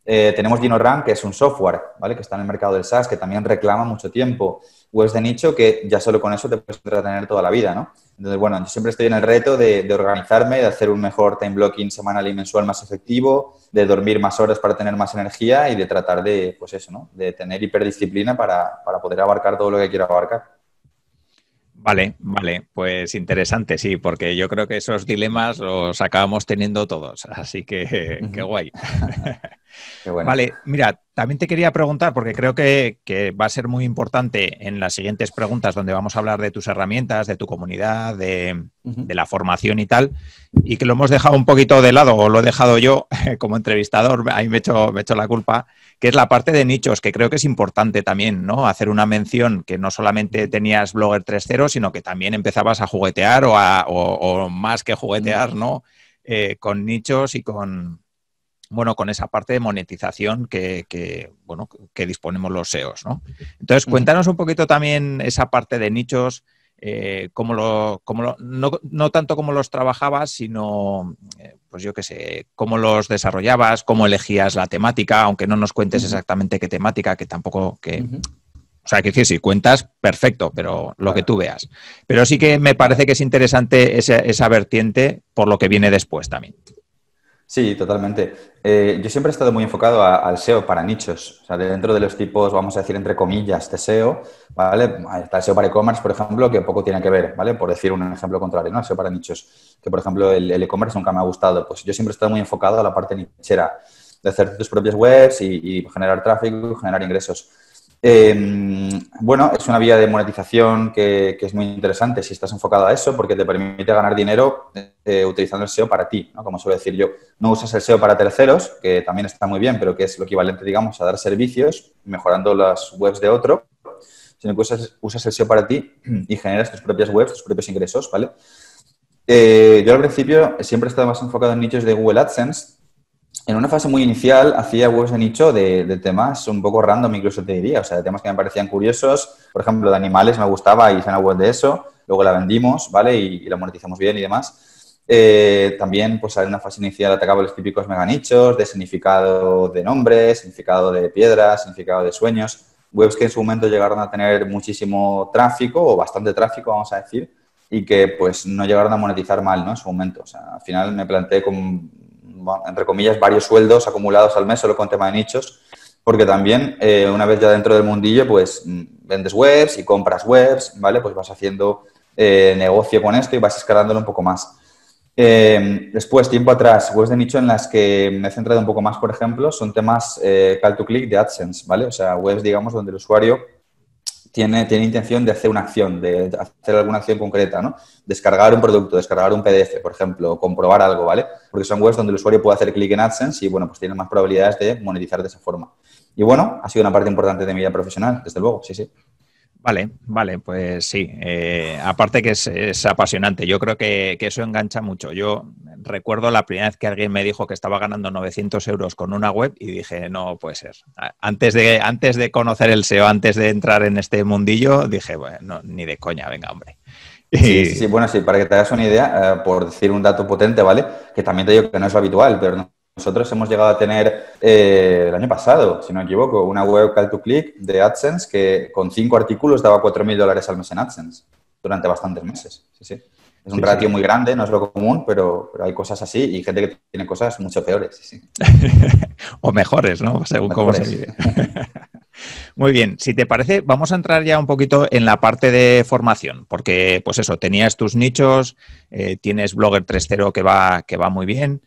Tenemos DinoRank, que es un software, ¿vale? Que está en el mercado del SaaS, que también reclama mucho tiempo. Webs de nicho, que ya solo con eso te puedes entretener toda la vida, ¿no? Entonces, bueno, yo siempre estoy en el reto de organizarme, de hacer un mejor time blocking semanal y mensual más efectivo, de dormir más horas para tener más energía y de tratar de, pues eso, ¿no? De tener hiperdisciplina para poder abarcar todo lo que quiero abarcar. Vale, pues interesante, sí, porque yo creo que esos dilemas los acabamos teniendo todos, así que qué guay. Qué bueno. Vale, mira, también te quería preguntar, porque creo que va a ser muy importante en las siguientes preguntas, donde vamos a hablar de tus herramientas, de tu comunidad, de la formación y tal, y que lo hemos dejado un poquito de lado, o lo he dejado yo como entrevistador, ahí me he hecho la culpa, que es la parte de nichos, que creo que es importante también, ¿no? Hacer una mención que no solamente tenías Blogger 3.0, sino que también empezabas a juguetear o más que juguetear, ¿no? Con nichos y con esa parte de monetización que disponemos los SEOs, ¿no? Entonces, cuéntanos un poquito también esa parte de nichos, no tanto cómo los trabajabas, sino, pues yo qué sé, cómo los desarrollabas, cómo elegías la temática, aunque no nos cuentes exactamente qué temática, que tampoco... O sea, que decir, si cuentas, perfecto, pero lo que tú veas. Pero sí que me parece que es interesante esa vertiente por lo que viene después también. Sí, totalmente. Yo siempre he estado muy enfocado al SEO para nichos. O sea, dentro de los tipos, vamos a decir, entre comillas, de SEO, ¿vale? Está el SEO para e-commerce, por ejemplo, que poco tiene que ver, ¿vale? Por decir un ejemplo contrario, ¿no? El SEO para nichos, que por ejemplo el e-commerce nunca me ha gustado. Pues yo siempre he estado muy enfocado a la parte nichera, de hacer tus propias webs y generar tráfico, generar ingresos. Bueno, es una vía de monetización que es muy interesante si estás enfocado a eso porque te permite ganar dinero utilizando el SEO para ti, ¿no? Como suelo decir yo. No usas el SEO para terceros, que también está muy bien, pero que es lo equivalente, digamos, a dar servicios mejorando las webs de otro, sino que usas el SEO para ti y generas tus propias webs, tus propios ingresos, ¿vale? Yo al principio siempre he estado más enfocado en nichos de Google AdSense. En una fase muy inicial hacía webs de nicho de temas un poco random, incluso te diría, o sea, de temas que me parecían curiosos. Por ejemplo, de animales me gustaba y hice una web de eso. Luego la vendimos, ¿vale? Y la monetizamos bien y demás. También, pues en una fase inicial atacaba los típicos meganichos de significado de nombres, significado de piedras, significado de sueños. Webs que en su momento llegaron a tener muchísimo tráfico o bastante tráfico, vamos a decir, y que pues no llegaron a monetizar mal, ¿no? En su momento. O sea, al final me planteé con, entre comillas, varios sueldos acumulados al mes solo con tema de nichos porque también una vez ya dentro del mundillo, pues vendes webs y compras webs, ¿vale? Pues vas haciendo negocio con esto y vas escalándolo un poco más. Después, tiempo atrás, webs de nicho en las que me he centrado un poco más, por ejemplo, son temas call to click de AdSense, ¿vale? O sea, webs, digamos, donde el usuario tiene intención de hacer una acción, de hacer alguna acción concreta, ¿no? Descargar un producto, descargar un PDF, por ejemplo, o comprobar algo, ¿vale? Porque son webs donde el usuario puede hacer clic en AdSense y, bueno, pues tiene más probabilidades de monetizar de esa forma. Y, bueno, ha sido una parte importante de mi vida profesional, desde luego, sí, sí. Vale, pues sí. Aparte que es apasionante. Yo creo que eso engancha mucho. Yo recuerdo la primera vez que alguien me dijo que estaba ganando 900 euros con una web y dije, no puede ser. Antes de conocer el SEO, antes de entrar en este mundillo, dije, bueno, no, ni de coña, venga, hombre. Sí, bueno, sí, para que te hagas una idea, por decir un dato potente, ¿vale? Que también te digo que no es lo habitual, pero nosotros hemos llegado a tener el año pasado, si no me equivoco, una web call to click de AdSense que con 5 artículos daba $4.000 al mes en AdSense durante bastantes meses. Sí, sí. Es un ratio muy grande, no es lo común, pero hay cosas así y gente que tiene cosas mucho peores. Sí. O mejores, ¿no? Según cómo se vive. Muy bien, si te parece, vamos a entrar ya un poquito en la parte de formación, porque, pues eso, tenías tus nichos, tienes Blogger 3.0 que va muy bien.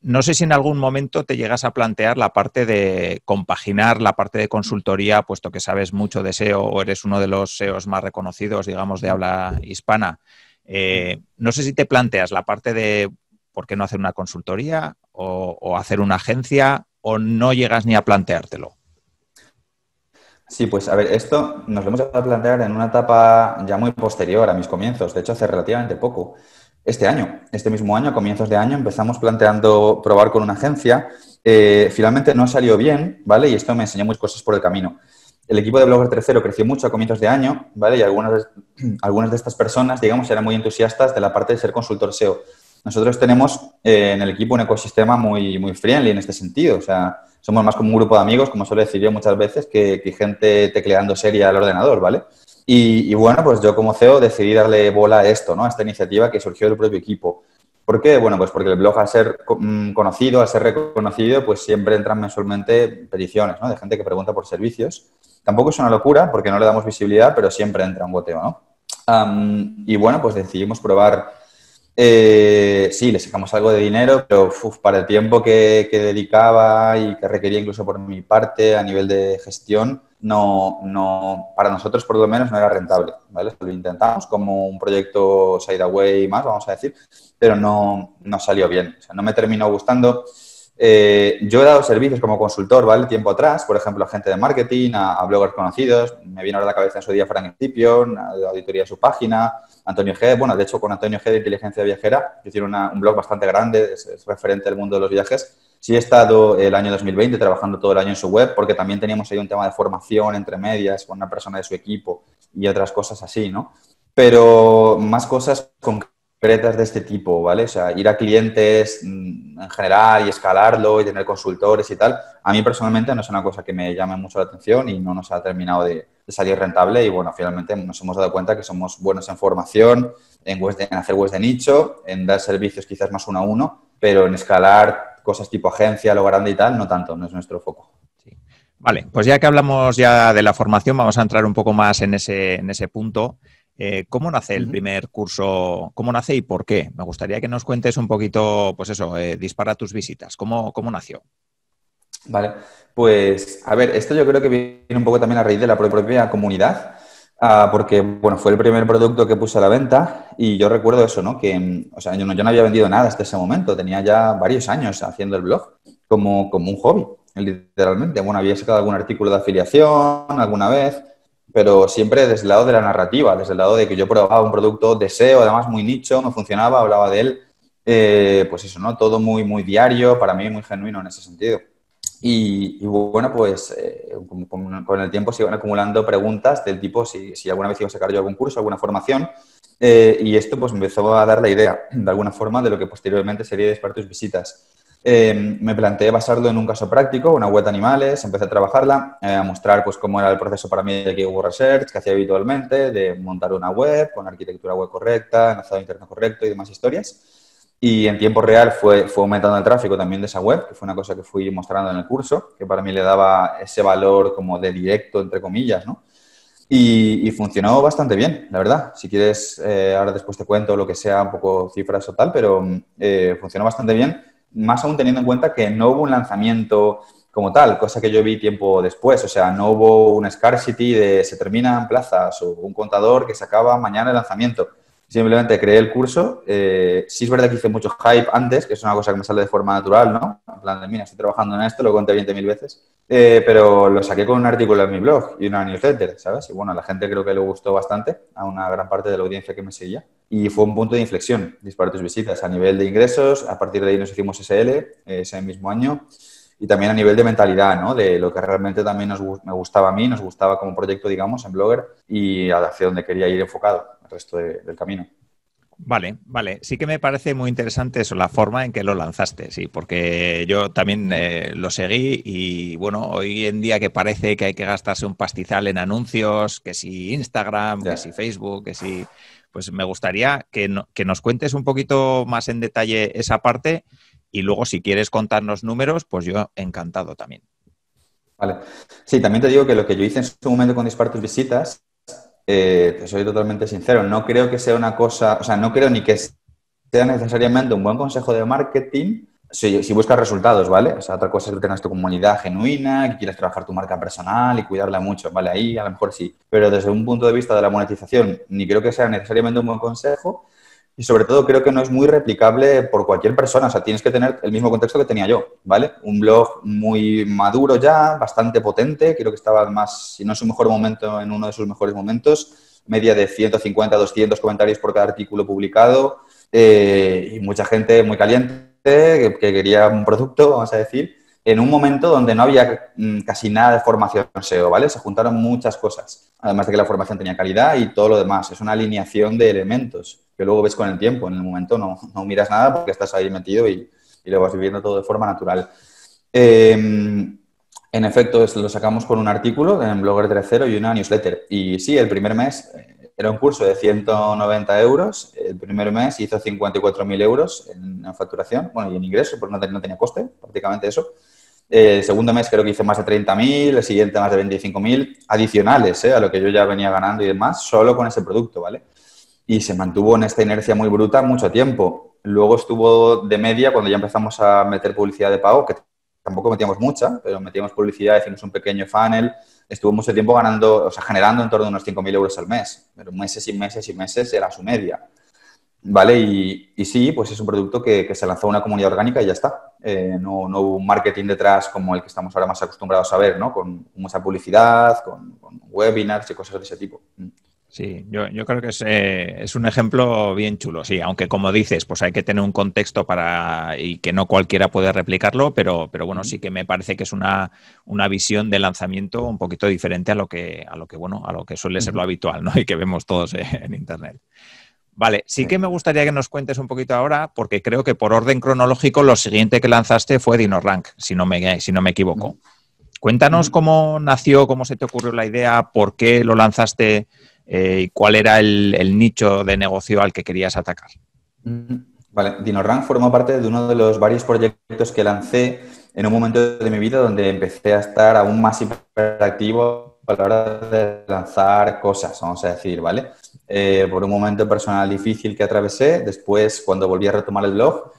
No sé si en algún momento te llegas a plantear la parte de compaginar la parte de consultoría, puesto que sabes mucho de SEO o eres uno de los SEOs más reconocidos, digamos, de habla hispana. No sé si te planteas la parte de por qué no hacer una consultoría o hacer una agencia o no llegas ni a planteártelo. Sí, pues a ver, esto nos lo hemos llegado a plantear en una etapa ya muy posterior a mis comienzos, de hecho hace relativamente poco. Este mismo año, a comienzos de año, empezamos planteando probar con una agencia. Finalmente no salió bien, ¿vale? Y esto me enseñó muchas cosas por el camino. El equipo de Blogger 3.0 creció mucho a comienzos de año, ¿vale? Y algunas de estas personas, digamos, eran muy entusiastas de la parte de ser consultor SEO. Nosotros tenemos en el equipo un ecosistema muy, muy friendly en este sentido. O sea, somos más como un grupo de amigos, como suelo decir yo muchas veces, que gente tecleando seria al ordenador, ¿vale? Y bueno, pues yo como CEO decidí darle bola a esto, ¿no? A esta iniciativa que surgió del propio equipo. ¿Por qué? Bueno, pues porque el blog, al ser conocido, al ser reconocido, pues siempre entran mensualmente peticiones, ¿no? De gente que pregunta por servicios. Tampoco es una locura porque no le damos visibilidad, pero siempre entra un goteo, ¿no? Y bueno, pues decidimos probar. Sí, le sacamos algo de dinero, pero para el tiempo que dedicaba y que requería incluso por mi parte a nivel de gestión, no, para nosotros por lo menos no era rentable, ¿vale? Lo intentamos como un proyecto sideaway más, vamos a decir, pero no salió bien. O sea, no me terminó gustando. Yo he dado servicios como consultor, ¿vale? Tiempo atrás, por ejemplo, a gente de marketing, a bloggers conocidos. Me vino a la cabeza en su día Frank Scipion, de auditoría de su página, Antonio G. Bueno, de hecho, con Antonio G de Inteligencia Viajera, que tiene un blog bastante grande, es referente del mundo de los viajes. Sí he estado el año 2020 trabajando todo el año en su web, porque también teníamos ahí un tema de formación entre medias con una persona de su equipo y otras cosas así, ¿no? Pero más cosas concretas de este tipo, ¿vale? O sea, ir a clientes en general y escalarlo y tener consultores y tal, a mí personalmente no es una cosa que me llame mucho la atención y no nos ha terminado de salir rentable y, bueno, finalmente nos hemos dado cuenta que somos buenos en formación, en hacer webs de nicho, en dar servicios quizás más uno a uno, pero en escalar cosas tipo agencia, lo grande y tal, no tanto, no es nuestro foco. Sí. Vale, pues ya que hablamos ya de la formación, vamos a entrar un poco más en ese punto. ¿Cómo nace el primer curso? ¿Cómo nace y por qué? Me gustaría que nos cuentes un poquito, pues eso, dispara tus visitas. ¿Cómo nació? Vale, pues a ver, esto yo creo que viene un poco también a raíz de la propia comunidad, porque, bueno, fue el primer producto que puse a la venta y yo recuerdo eso, ¿no? Que, o sea, yo no había vendido nada hasta ese momento, tenía ya varios años haciendo el blog como un hobby, literalmente. Bueno, había sacado algún artículo de afiliación alguna vez, pero siempre desde el lado de la narrativa, desde el lado de que yo probaba un producto de SEO, además muy nicho, me funcionaba, hablaba de él, pues eso, ¿no? Todo muy, muy diario, para mí muy genuino en ese sentido. Y bueno, pues con el tiempo se iban acumulando preguntas del tipo si alguna vez iba a sacar yo algún curso, alguna formación, y esto pues me empezó a dar la idea, de alguna forma, de lo que posteriormente sería Dispara tus visitas. Me planteé basarlo en un caso práctico, una web de animales, empecé a trabajarla, a mostrar pues cómo era el proceso para mí de Keyword Research, que hacía habitualmente, de montar una web con arquitectura web correcta, enlazado a internet correcto y demás historias. y en tiempo real fue aumentando el tráfico también de esa web, que fue una cosa que fui mostrando en el curso, que para mí le daba ese valor como de directo, entre comillas, ¿no? Y funcionó bastante bien, la verdad. Si quieres, ahora después te cuento lo que sea, un poco cifras o tal, pero funcionó bastante bien, más aún teniendo en cuenta que no hubo un lanzamiento como tal, cosa que yo vi tiempo después. O sea, no hubo un scarcity de se termina en plazas o un contador que se acaba mañana el lanzamiento. Simplemente creé el curso. Sí es verdad que hice mucho hype antes, que es una cosa que me sale de forma natural, ¿no? En plan de, mira, estoy trabajando en esto, lo conté 20.000 veces. Pero lo saqué con un artículo en mi blog y una newsletter, ¿sabes? Y bueno, a la gente creo que le gustó bastante, a una gran parte de la audiencia que me seguía. Y fue un punto de inflexión, disparó tus visitas a nivel de ingresos. A partir de ahí nos hicimos SL ese mismo año. Y también a nivel de mentalidad, ¿no? De lo que realmente también me gustaba a mí, nos gustaba como proyecto, digamos, en Blogger y hacia donde quería ir enfocado el resto del camino. Vale, vale. Sí que me parece muy interesante eso, la forma en que lo lanzaste, sí, porque yo también lo seguí y bueno, hoy en día que parece que hay que gastarse un pastizal en anuncios, que si Instagram, que si Facebook, que si... Pues me gustaría que nos cuentes un poquito más en detalle esa parte y luego si quieres contarnos números, pues yo encantado también. Vale. Sí, también te digo que lo que yo hice en su momento con Dispara tus visitas, te soy totalmente sincero, no creo que sea una cosa, o sea, no creo ni que sea necesariamente un buen consejo de marketing si buscas resultados, ¿vale? O sea, otra cosa es que tengas tu comunidad genuina, que quieras trabajar tu marca personal y cuidarla mucho, ¿vale? Ahí a lo mejor sí. Pero desde un punto de vista de la monetización, ni creo que sea necesariamente un buen consejo y sobre todo creo que no es muy replicable por cualquier persona. O sea, tienes que tener el mismo contexto que tenía yo, ¿vale? Un blog muy maduro ya, bastante potente. Creo que estaba además, si no en su mejor momento, en uno de sus mejores momentos. Media de 150 a 200 comentarios por cada artículo publicado y mucha gente muy caliente que quería un producto, vamos a decir, en un momento donde no había casi nada de formación SEO, ¿vale? Se juntaron muchas cosas, además de que la formación tenía calidad y todo lo demás. Es una alineación de elementos que luego ves con el tiempo. En el momento no miras nada porque estás ahí metido y lo vas viviendo todo de forma natural. En efecto, lo sacamos con un artículo en Blogger 3.0 y una newsletter. Y sí, el primer mes era un curso de 190 euros. El primer mes hizo 54.000 euros en facturación, bueno, y en ingresos, porque no tenía coste, prácticamente eso. El segundo mes creo que hizo más de 30.000, el siguiente más de 25.000 adicionales a lo que yo ya venía ganando y demás, solo con ese producto, ¿vale? Y se mantuvo en esta inercia muy bruta mucho tiempo. Luego estuvo de media cuando ya empezamos a meter publicidad de pago, que tampoco metíamos mucha, pero metíamos publicidad, hicimos un pequeño funnel. Estuvo mucho tiempo ganando, o sea, generando en torno a unos 5.000 euros al mes. Pero meses y meses y meses era su media. ¿Vale? Y sí, pues es un producto que se lanzó a una comunidad orgánica y ya está. No hubo un marketing detrás como el que estamos ahora más acostumbrados a ver, ¿no? Con mucha publicidad, con webinars y cosas de ese tipo. Sí, yo creo que es un ejemplo bien chulo, sí, aunque como dices, pues hay que tener un contexto y que no cualquiera puede replicarlo, pero bueno, sí que me parece que es una visión de lanzamiento un poquito diferente a lo que suele ser lo habitual, ¿no? Y que vemos todos en Internet. Vale, sí que me gustaría que nos cuentes un poquito ahora, porque creo que por orden cronológico lo siguiente que lanzaste fue DinoRank, si no me equivoco. Cuéntanos cómo nació, cómo se te ocurrió la idea, por qué lo lanzaste y cuál era el nicho de negocio al que querías atacar. Vale, DinoRank formó parte de uno de los varios proyectos que lancé en un momento de mi vida donde empecé a estar aún más hiperactivo a la hora de lanzar cosas, vamos a decir, ¿vale? Por un momento personal difícil que atravesé, después cuando volví a retomar el blog,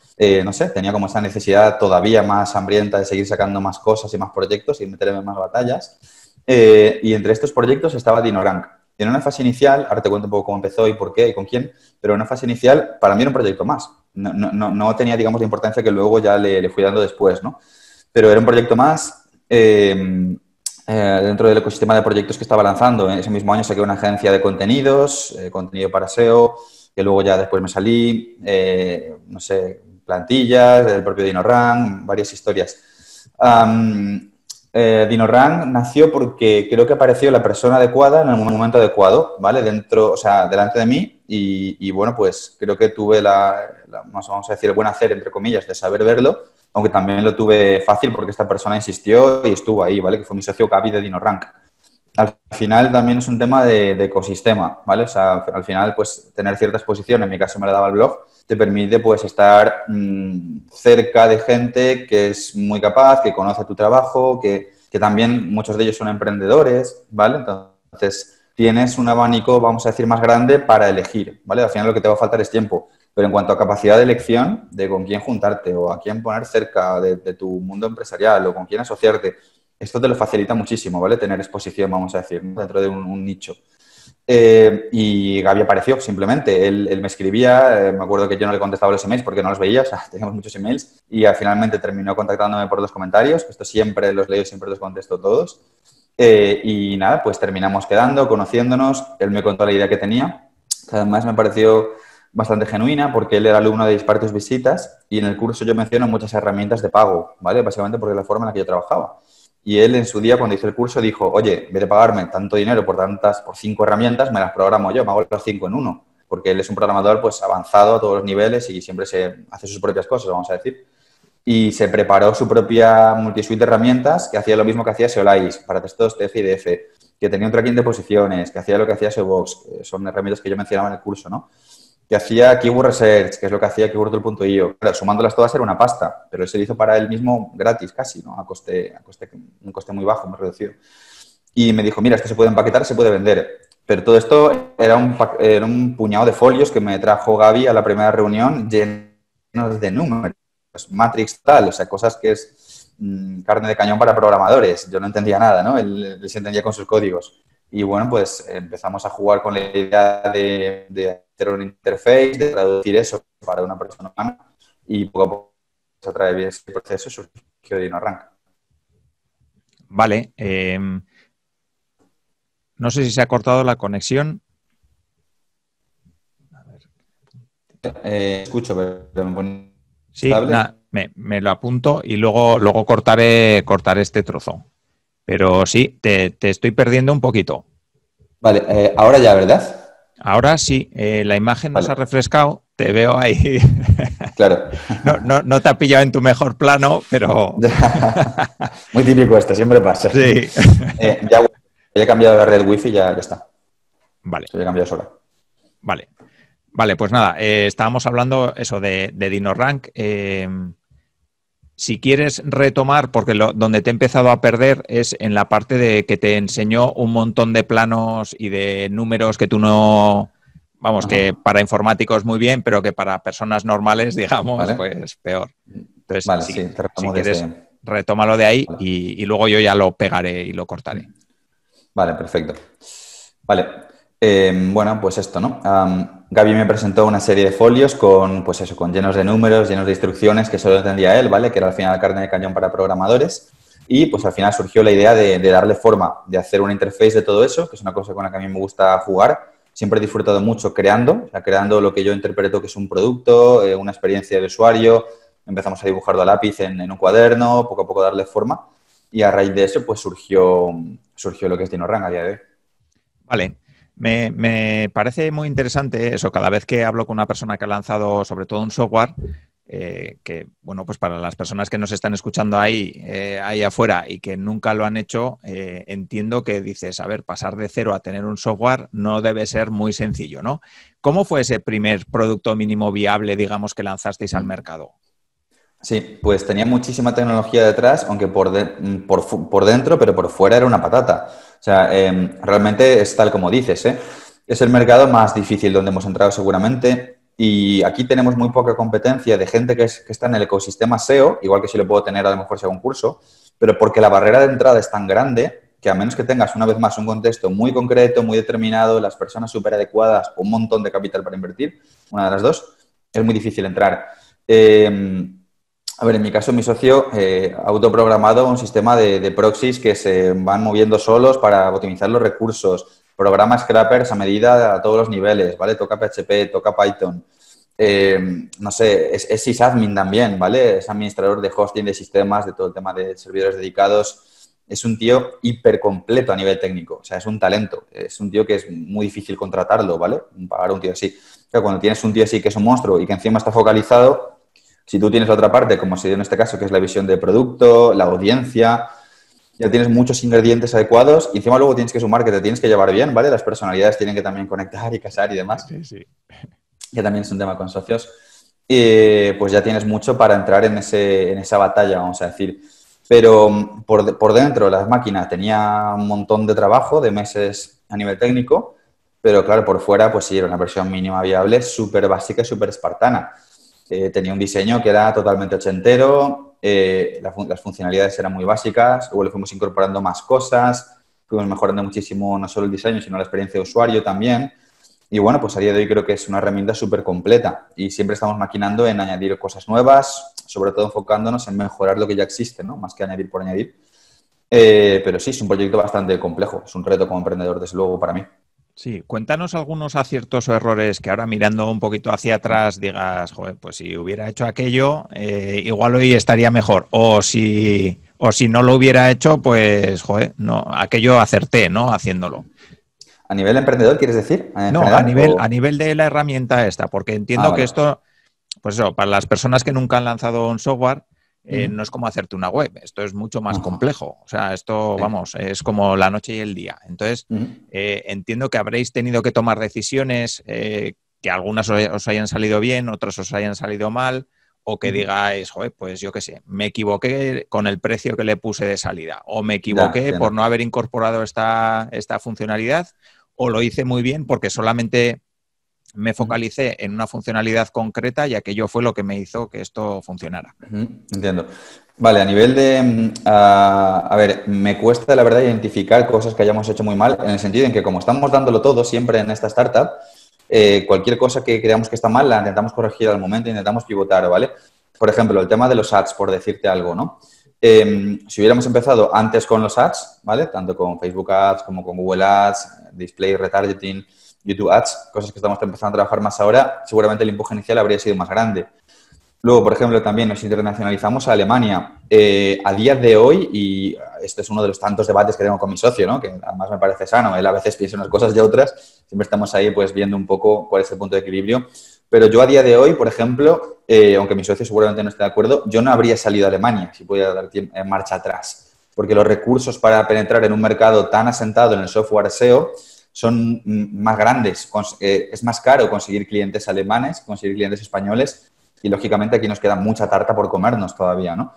no sé, tenía como esa necesidad todavía más hambrienta de seguir sacando más cosas y más proyectos y meterme en más batallas. Y entre estos proyectos estaba DinoRank. En una fase inicial, ahora te cuento un poco cómo empezó y por qué y con quién, pero en una fase inicial para mí era un proyecto más. No tenía, digamos, la importancia que luego ya le fui dando después, ¿no? Pero era un proyecto más dentro del ecosistema de proyectos que estaba lanzando. En ese mismo año saqué una agencia de contenidos, contenido para SEO, que luego ya después me salí, no sé, plantillas del propio DinoRank, varias historias. DinoRank nació porque creo que apareció la persona adecuada en el momento adecuado, ¿vale? Delante de mí y bueno, pues creo que tuve vamos a decir, el buen hacer, entre comillas, de saber verlo, aunque también lo tuve fácil porque esta persona insistió y estuvo ahí, ¿vale? Que fue mi socio Gaby de DinoRank. al final también es un tema de ecosistema, ¿vale? O sea, al final, pues, tener cierta exposición, en mi caso me la daba el blog, te permite, pues, estar cerca de gente que es muy capaz, que conoce tu trabajo, que también muchos de ellos son emprendedores, ¿vale? Entonces, tienes un abanico, vamos a decir, más grande para elegir, ¿vale? Al final lo que te va a faltar es tiempo. Pero en cuanto a capacidad de elección, de con quién juntarte o a quién poner cerca de tu mundo empresarial o con quién asociarte, esto te lo facilita muchísimo, ¿vale? Tener exposición, vamos a decir, ¿no? Dentro de un nicho. Y Gaby apareció, simplemente. Él me escribía, me acuerdo que yo no le contestaba los emails porque no los veía, o sea, teníamos muchos emails, y finalmente terminó contactándome por los comentarios, que esto siempre los leo, siempre los contesto todos. Y nada, pues terminamos quedando, conociéndonos, él me contó la idea que tenía, que además me pareció bastante genuina porque él era alumno de Dispara tus visitas y en el curso yo menciono muchas herramientas de pago, ¿vale? Básicamente porque es la forma en la que yo trabajaba. Y él en su día, cuando hizo el curso, dijo, oye, en vez de pagarme tanto dinero por 5 herramientas, me las programo yo, me hago las 5 en uno. Porque él es un programador pues avanzado a todos los niveles y siempre se hace sus propias cosas, vamos a decir. Y se preparó su propia multisuite de herramientas que hacía lo mismo que hacía Seolais para textos TF y DF, que tenía un tracking de posiciones, que hacía lo que hacía SEObox, son herramientas que yo mencionaba en el curso, ¿no? Que hacía Keyword Research, que es lo que hacía keywordtool.io. Claro, sumándolas todas era una pasta, pero él se lo hizo para él mismo gratis casi, ¿no? Un coste muy bajo, muy reducido. Y me dijo, mira, esto se puede empaquetar, se puede vender. Pero todo esto era un puñado de folios que me trajo Gaby a la primera reunión llenos de números, Matrix tal, o sea, cosas que es carne de cañón para programadores. Yo no entendía nada, ¿no? Él se entendía con sus códigos. Y bueno, pues empezamos a jugar con la idea de hacer un interface, de traducir eso para una persona humana y poco a poco a través de ese proceso surgió DinoRank. Vale. No sé si se ha cortado la conexión. Escucho, pero me pone... Sí, me lo apunto y luego cortaré este trozo. Pero sí, te estoy perdiendo un poquito. Vale, ahora ya, ¿verdad? Ahora sí, la imagen nos ha refrescado, te veo ahí. Claro. No te ha pillado en tu mejor plano, pero... Muy típico esto, siempre pasa. Sí. Ya he cambiado la red wifi y ya está. Vale. Se había cambiado sola. Vale, pues nada, estábamos hablando eso de DinoRank. Si quieres retomar, porque donde te he empezado a perder es en la parte de que te enseñó un montón de planos y de números que tú no... Vamos, que para informáticos muy bien, pero que para personas normales, digamos, ¿vale? Pues peor. Entonces, vale, si quieres, retómalo de ahí vale. y luego yo ya lo pegaré y lo cortaré. Vale, perfecto. Vale, bueno, pues esto, ¿no? Gaby me presentó una serie de folios con llenos de números, llenos de instrucciones que solo entendía él, ¿vale? Que era al final carne de cañón para programadores. Y pues al final surgió la idea de darle forma, de hacer una interface de todo eso, que es una cosa con la que a mí me gusta jugar. Siempre he disfrutado mucho creando lo que yo interpreto que es un producto, una experiencia de usuario. Empezamos a dibujarlo a lápiz en un cuaderno, poco a poco darle forma. Y a raíz de eso, pues surgió lo que es DinoRank a día de hoy. Vale. Me parece muy interesante eso, cada vez que hablo con una persona que ha lanzado sobre todo un software, que, bueno, pues para las personas que nos están escuchando ahí afuera y que nunca lo han hecho, entiendo que dices, a ver, pasar de cero a tener un software no debe ser muy sencillo, ¿no? ¿Cómo fue ese primer producto mínimo viable, digamos, que lanzasteis al mercado? Sí, pues tenía muchísima tecnología detrás, aunque por dentro, pero por fuera era una patata. O sea, realmente es tal como dices, ¿eh? Es el mercado más difícil donde hemos entrado seguramente y aquí tenemos muy poca competencia de gente que está en el ecosistema SEO, igual que si lo puedo tener a lo mejor si hago un curso, pero porque la barrera de entrada es tan grande que a menos que tengas una vez más un contexto muy concreto, muy determinado, las personas súper adecuadas, un montón de capital para invertir, una de las dos, es muy difícil entrar. A ver, en mi caso, mi socio ha autoprogramado un sistema de proxies que se van moviendo solos para optimizar los recursos, programa scrappers a medida a todos los niveles, ¿vale? Toca PHP, toca Python. No sé, es sysadmin también, ¿vale? Es administrador de hosting de sistemas, de todo el tema de servidores dedicados. Es un tío hiper completo a nivel técnico, o sea, es un talento. Es un tío que es muy difícil contratarlo, ¿vale? Pagar a un tío así. Pero cuando tienes un tío así que es un monstruo y que encima está focalizado... Si tú tienes la otra parte, como se dio en este caso, que es la visión de producto, la audiencia, ya tienes muchos ingredientes adecuados y encima luego tienes que sumar que te tienes que llevar bien, ¿vale? Las personalidades tienen que también conectar y casar y demás. Sí, sí. Que también es un tema con socios. Pues ya tienes mucho para entrar en esa batalla, vamos a decir. Pero por dentro las máquinas tenía un montón de trabajo, de meses a nivel técnico, pero claro, por fuera pues sí, era una versión mínima viable, súper básica y súper espartana. Tenía un diseño que era totalmente ochentero, las funcionalidades eran muy básicas, luego le fuimos incorporando más cosas, fuimos mejorando muchísimo no solo el diseño, sino la experiencia de usuario también. Y bueno, pues a día de hoy creo que es una herramienta súper completa y siempre estamos maquinando en añadir cosas nuevas, sobre todo enfocándonos en mejorar lo que ya existe, ¿no? Más que añadir por añadir. Pero sí, es un proyecto bastante complejo, es un reto como emprendedor, desde luego, para mí. Sí, cuéntanos algunos aciertos o errores que ahora mirando un poquito hacia atrás digas, joder, pues si hubiera hecho aquello, igual hoy estaría mejor. O si no lo hubiera hecho, pues, joder, no, aquello acerté, ¿no? Haciéndolo. ¿A nivel emprendedor, quieres decir? No, General, a nivel de la herramienta esta, porque entiendo vale. que esto, pues eso, para las personas que nunca han lanzado un software, no es como hacerte una web, esto es mucho más complejo. O sea, esto, vamos, es como la noche y el día. Entonces, entiendo que habréis tenido que tomar decisiones que algunas os hayan salido bien, otras os hayan salido mal, o que digáis, joder, pues yo qué sé, me equivoqué con el precio que le puse de salida, o me equivoqué por no haber incorporado esta funcionalidad, o lo hice muy bien porque solamente me focalicé en una funcionalidad concreta y aquello fue lo que me hizo que esto funcionara. Entiendo. Vale, a nivel de... a ver, me cuesta la verdad identificar cosas que hayamos hecho muy mal, en el sentido en que como estamos dándolo todo siempre en esta startup, cualquier cosa que creamos que está mal la intentamos corregir al momento, intentamos pivotar, ¿vale? Por ejemplo, el tema de los ads, por decirte algo, ¿no? Si hubiéramos empezado antes con los ads, ¿vale? Tanto con Facebook Ads como con Google Ads, Display, Retargeting, YouTube Ads, cosas que estamos empezando a trabajar más ahora, seguramente el empuje inicial habría sido más grande. Luego, por ejemplo, también nos internacionalizamos a Alemania. A día de hoy, y este es uno de los tantos debates que tengo con mi socio, ¿no? Que además me parece sano, él a veces piensa unas cosas y otras, siempre estamos ahí pues viendo un poco cuál es el punto de equilibrio. Pero yo a día de hoy, por ejemplo, aunque mi socio seguramente no esté de acuerdo, yo no habría salido a Alemania si pudiera dar marcha atrás, porque los recursos para penetrar en un mercado tan asentado en el software SEO son más grandes. Es más caro conseguir clientes alemanes, conseguir clientes españoles y, lógicamente, aquí nos queda mucha tarta por comernos todavía, ¿no?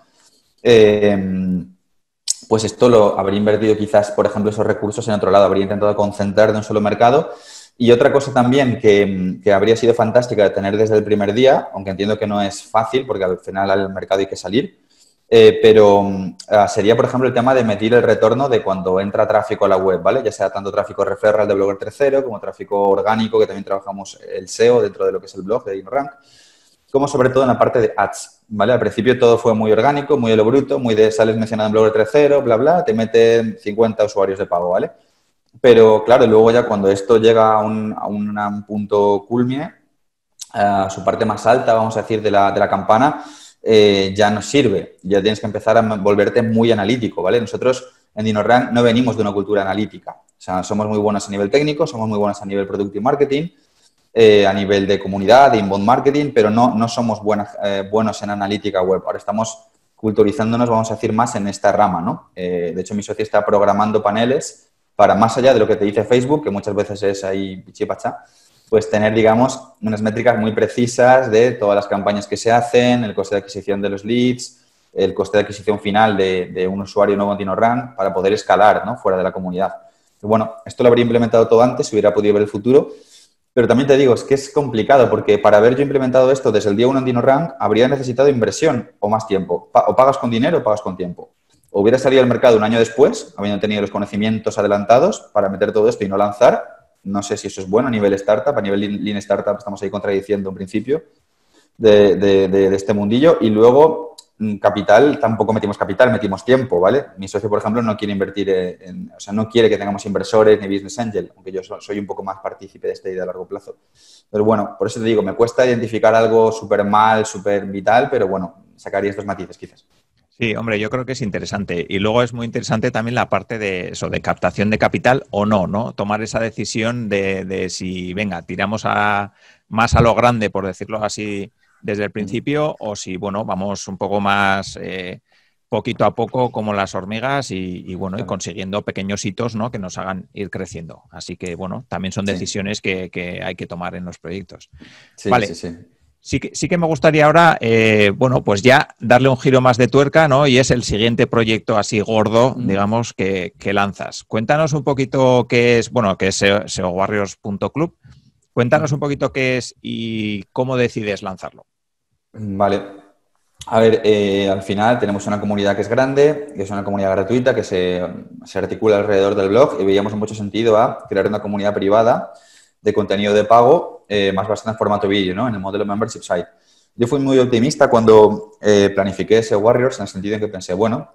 Pues esto lo habría invertido quizás, por ejemplo, esos recursos en otro lado. Habría intentado concentrar de un solo mercado. Y otra cosa también que habría sido fantástica de tener desde el primer día, aunque entiendo que no es fácil porque al final al mercado hay que salir, pero sería, por ejemplo, el tema de medir el retorno de cuando entra tráfico a la web, ¿vale? Ya sea tanto tráfico referral de Blogger 3.0 como tráfico orgánico, que también trabajamos el SEO dentro de lo que es el blog de InnoRank, como sobre todo en la parte de ads, ¿vale? Al principio todo fue muy orgánico, muy de lo bruto, muy de sales mencionado en Blogger 3.0, bla, bla, te meten 50 usuarios de pago, ¿vale? Pero claro, luego ya cuando esto llega a un punto culmine, a su parte más alta, vamos a decir, de la campana, ya no sirve. Ya tienes que empezar a volverte muy analítico, ¿vale? Nosotros en InnoRank no venimos de una cultura analítica. O sea, somos muy buenos a nivel técnico, somos muy buenos a nivel product y marketing, a nivel de comunidad, de inbound marketing, pero no somos buenos en analítica web. Ahora estamos culturizándonos, vamos a decir, más en esta rama, ¿no? De hecho, mi socio está programando paneles para, más allá de lo que te dice Facebook, que muchas veces es ahí pichipachá, pues tener, digamos, unas métricas muy precisas de todas las campañas que se hacen, el coste de adquisición de los leads, el coste de adquisición final de un usuario nuevo en InnoRank para poder escalar, ¿no? Fuera de la comunidad. Y bueno, esto lo habría implementado todo antes, si hubiera podido ver el futuro, pero también te digo, es que es complicado porque para haber yo implementado esto desde el día 1 en InnoRank habría necesitado inversión o más tiempo. O pagas con dinero o pagas con tiempo. O hubiera salido al mercado un año después, habiendo tenido los conocimientos adelantados para meter todo esto y no lanzar. No sé si eso es bueno a nivel startup, a nivel lean startup estamos ahí contradiciendo en principio de este mundillo. Y luego, capital, tampoco metimos capital, metimos tiempo, ¿vale? Mi socio, por ejemplo, no quiere invertir o sea, no quiere que tengamos inversores ni business angel, aunque yo soy un poco más partícipe de esta idea a largo plazo. Pero bueno, por eso te digo, me cuesta identificar algo súper mal, súper vital, pero bueno, sacaría estos matices quizás. Sí, hombre, yo creo que es interesante. Y luego es muy interesante también la parte de eso, de captación de capital o no, ¿no? Tomar esa decisión de si, venga, tiramos más a lo grande, por decirlo así, desde el principio, o si, bueno, vamos un poco más poquito a poco como las hormigas y bueno, y consiguiendo pequeños hitos, ¿no? Que nos hagan ir creciendo. Así que, bueno, también son decisiones que hay que tomar en los proyectos. Sí, Vale. sí, sí. Sí que me gustaría ahora, bueno, pues ya darle un giro más de tuerca, ¿no? Y es el siguiente proyecto así gordo, digamos, que lanzas. Cuéntanos un poquito qué es, bueno, que es seowarriors.club. Cuéntanos un poquito qué es y cómo decides lanzarlo. Vale. A ver, al final tenemos una comunidad que es grande, que es una comunidad gratuita, que se articula alrededor del blog y veíamos mucho sentido a crear una comunidad privada de contenido de pago, más bastante en formato vídeo, ¿no? En el modelo Membership Site. Yo fui muy optimista cuando planifiqué SEO Warriors, en el sentido en que pensé, bueno,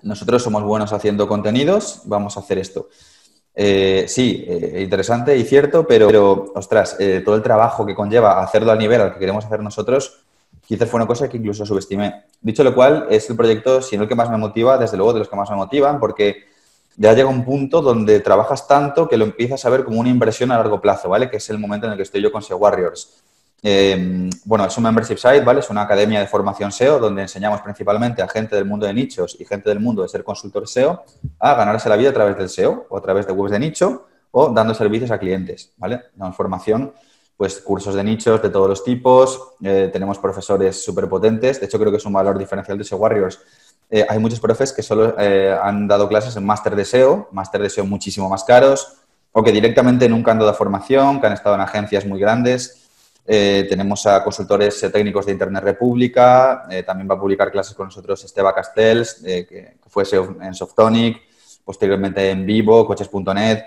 nosotros somos buenos haciendo contenidos, vamos a hacer esto. Sí, interesante y cierto, pero ostras, todo el trabajo que conlleva hacerlo al nivel al que queremos hacer nosotros, quizás fue una cosa que incluso subestimé. Dicho lo cual, es el proyecto, si no el que más me motiva, desde luego de los que más me motivan, porque ya llega un punto donde trabajas tanto que lo empiezas a ver como una inversión a largo plazo, ¿vale? Que es el momento en el que estoy yo con SEO Warriors. Bueno, es un membership site, ¿vale? Es una academia de formación SEO donde enseñamos principalmente a gente del mundo de nichos y gente del mundo de ser consultor SEO a ganarse la vida a través del SEO o a través de webs de nicho o dando servicios a clientes, ¿vale? Damos formación, pues cursos de nichos de todos los tipos, tenemos profesores súper potentes, de hecho creo que es un valor diferencial de SEO Warriors. Hay muchos profes que solo han dado clases en máster de SEO muchísimo más caros, o que directamente nunca han dado formación, que han estado en agencias muy grandes. Tenemos a consultores técnicos de Internet República, también va a publicar clases con nosotros Esteba Castells, que fue SEO en Softonic, posteriormente en Vivo, coches.net,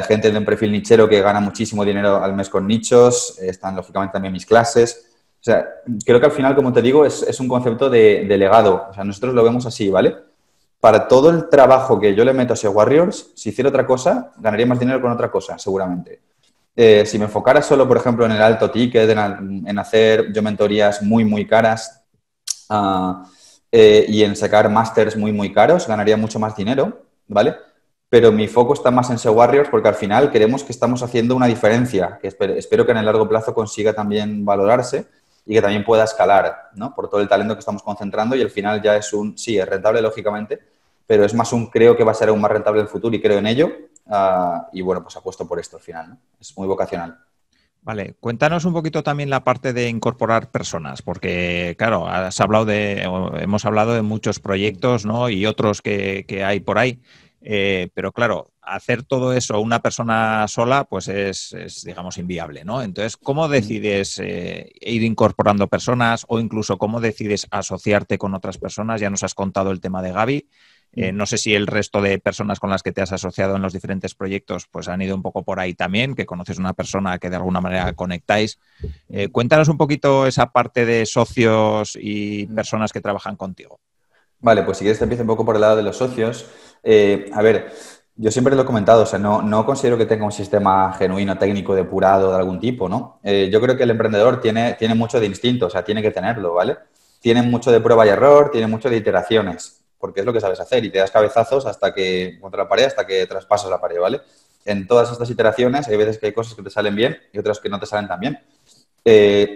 gente de un perfil nichero que gana muchísimo dinero al mes con nichos, están lógicamente también mis clases. O sea, creo que al final, como te digo, es un concepto de legado. O sea, nosotros lo vemos así, ¿vale? Para todo el trabajo que yo le meto a SEO Warriors, si hiciera otra cosa, ganaría más dinero con otra cosa, seguramente. Si me enfocara solo, por ejemplo, en el alto ticket, en hacer yo mentorías muy, muy caras y en sacar másters muy, muy caros, ganaría mucho más dinero, ¿vale? Pero mi foco está más en SEO Warriors porque al final queremos que estamos haciendo una diferencia, que espero que en el largo plazo consiga también valorarse y que también pueda escalar, ¿no? Por todo el talento que estamos concentrando y al final ya es sí, es rentable, lógicamente, pero es más creo que va a ser aún más rentable en el futuro y creo en ello. Y bueno, pues apuesto por esto al final, ¿no? Es muy vocacional. Vale, cuéntanos un poquito también la parte de incorporar personas, porque claro, hemos hablado de muchos proyectos, ¿no? Y otros que hay por ahí, pero claro, hacer todo eso una persona sola, pues es digamos, inviable, ¿no? Entonces, ¿cómo decides ir incorporando personas o incluso cómo decides asociarte con otras personas? Ya nos has contado el tema de Gaby. No sé si el resto de personas con las que te has asociado en los diferentes proyectos pues han ido un poco por ahí también, que conoces una persona que de alguna manera conectáis. Cuéntanos un poquito esa parte de socios y personas que trabajan contigo. Vale, pues si quieres te empiezo un poco por el lado de los socios. A ver, yo siempre lo he comentado, o sea, no considero que tenga un sistema genuino, técnico, depurado de algún tipo, ¿no? Yo creo que el emprendedor tiene mucho de instinto, o sea, tiene que tenerlo, ¿vale? Tiene mucho de prueba y error, tiene mucho de iteraciones, porque es lo que sabes hacer y te das cabezazos contra la pared hasta que traspasas la pared, ¿vale? En todas estas iteraciones hay veces que hay cosas que te salen bien y otras que no te salen tan bien.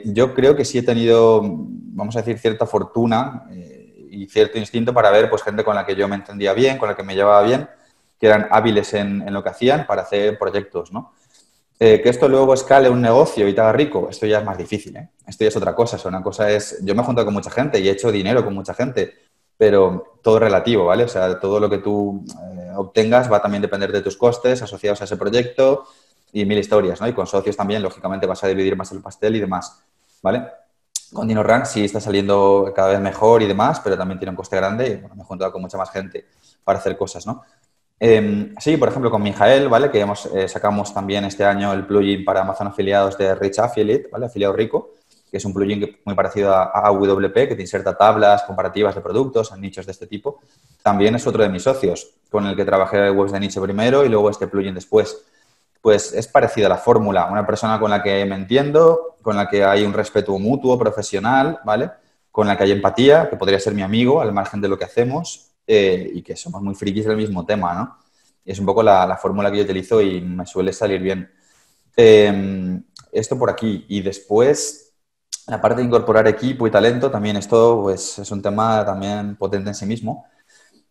Yo creo que sí he tenido, vamos a decir, cierta fortuna y cierto instinto para ver pues gente con la que yo me entendía bien, con la que me llevaba bien, que eran hábiles en lo que hacían para hacer proyectos, ¿no? Que esto luego escale un negocio y te haga rico, esto ya es más difícil, ¿eh? Esto ya es otra cosa. O sea, una cosa es, yo me he juntado con mucha gente y he hecho dinero con mucha gente, pero todo es relativo, ¿vale? O sea, todo lo que tú obtengas va a también depender de tus costes asociados a ese proyecto y mil historias, ¿no? Y con socios también, lógicamente, vas a dividir más el pastel y demás, ¿vale? Con DinoRank sí está saliendo cada vez mejor y demás, pero también tiene un coste grande y bueno, me he juntado con mucha más gente para hacer cosas, ¿no? Sí, por ejemplo, con Mijael, ¿vale? Que sacamos también este año el plugin para Amazon afiliados de Rich Affiliate, ¿vale? Afiliado rico, que es un plugin muy parecido a AWP, que te inserta tablas comparativas de productos en nichos de este tipo. También es otro de mis socios, con el que trabajé webs de nicho primero y luego este plugin después. Pues es parecida a la fórmula. Una persona con la que me entiendo, con la que hay un respeto mutuo, profesional, ¿vale? Con la que hay empatía, que podría ser mi amigo, al margen de lo que hacemos, y que somos muy frikis del mismo tema, ¿no? Y es un poco la fórmula que yo utilizo y me suele salir bien. Esto por aquí. Y después, aparte de incorporar equipo y talento, también esto pues, es un tema también potente en sí mismo.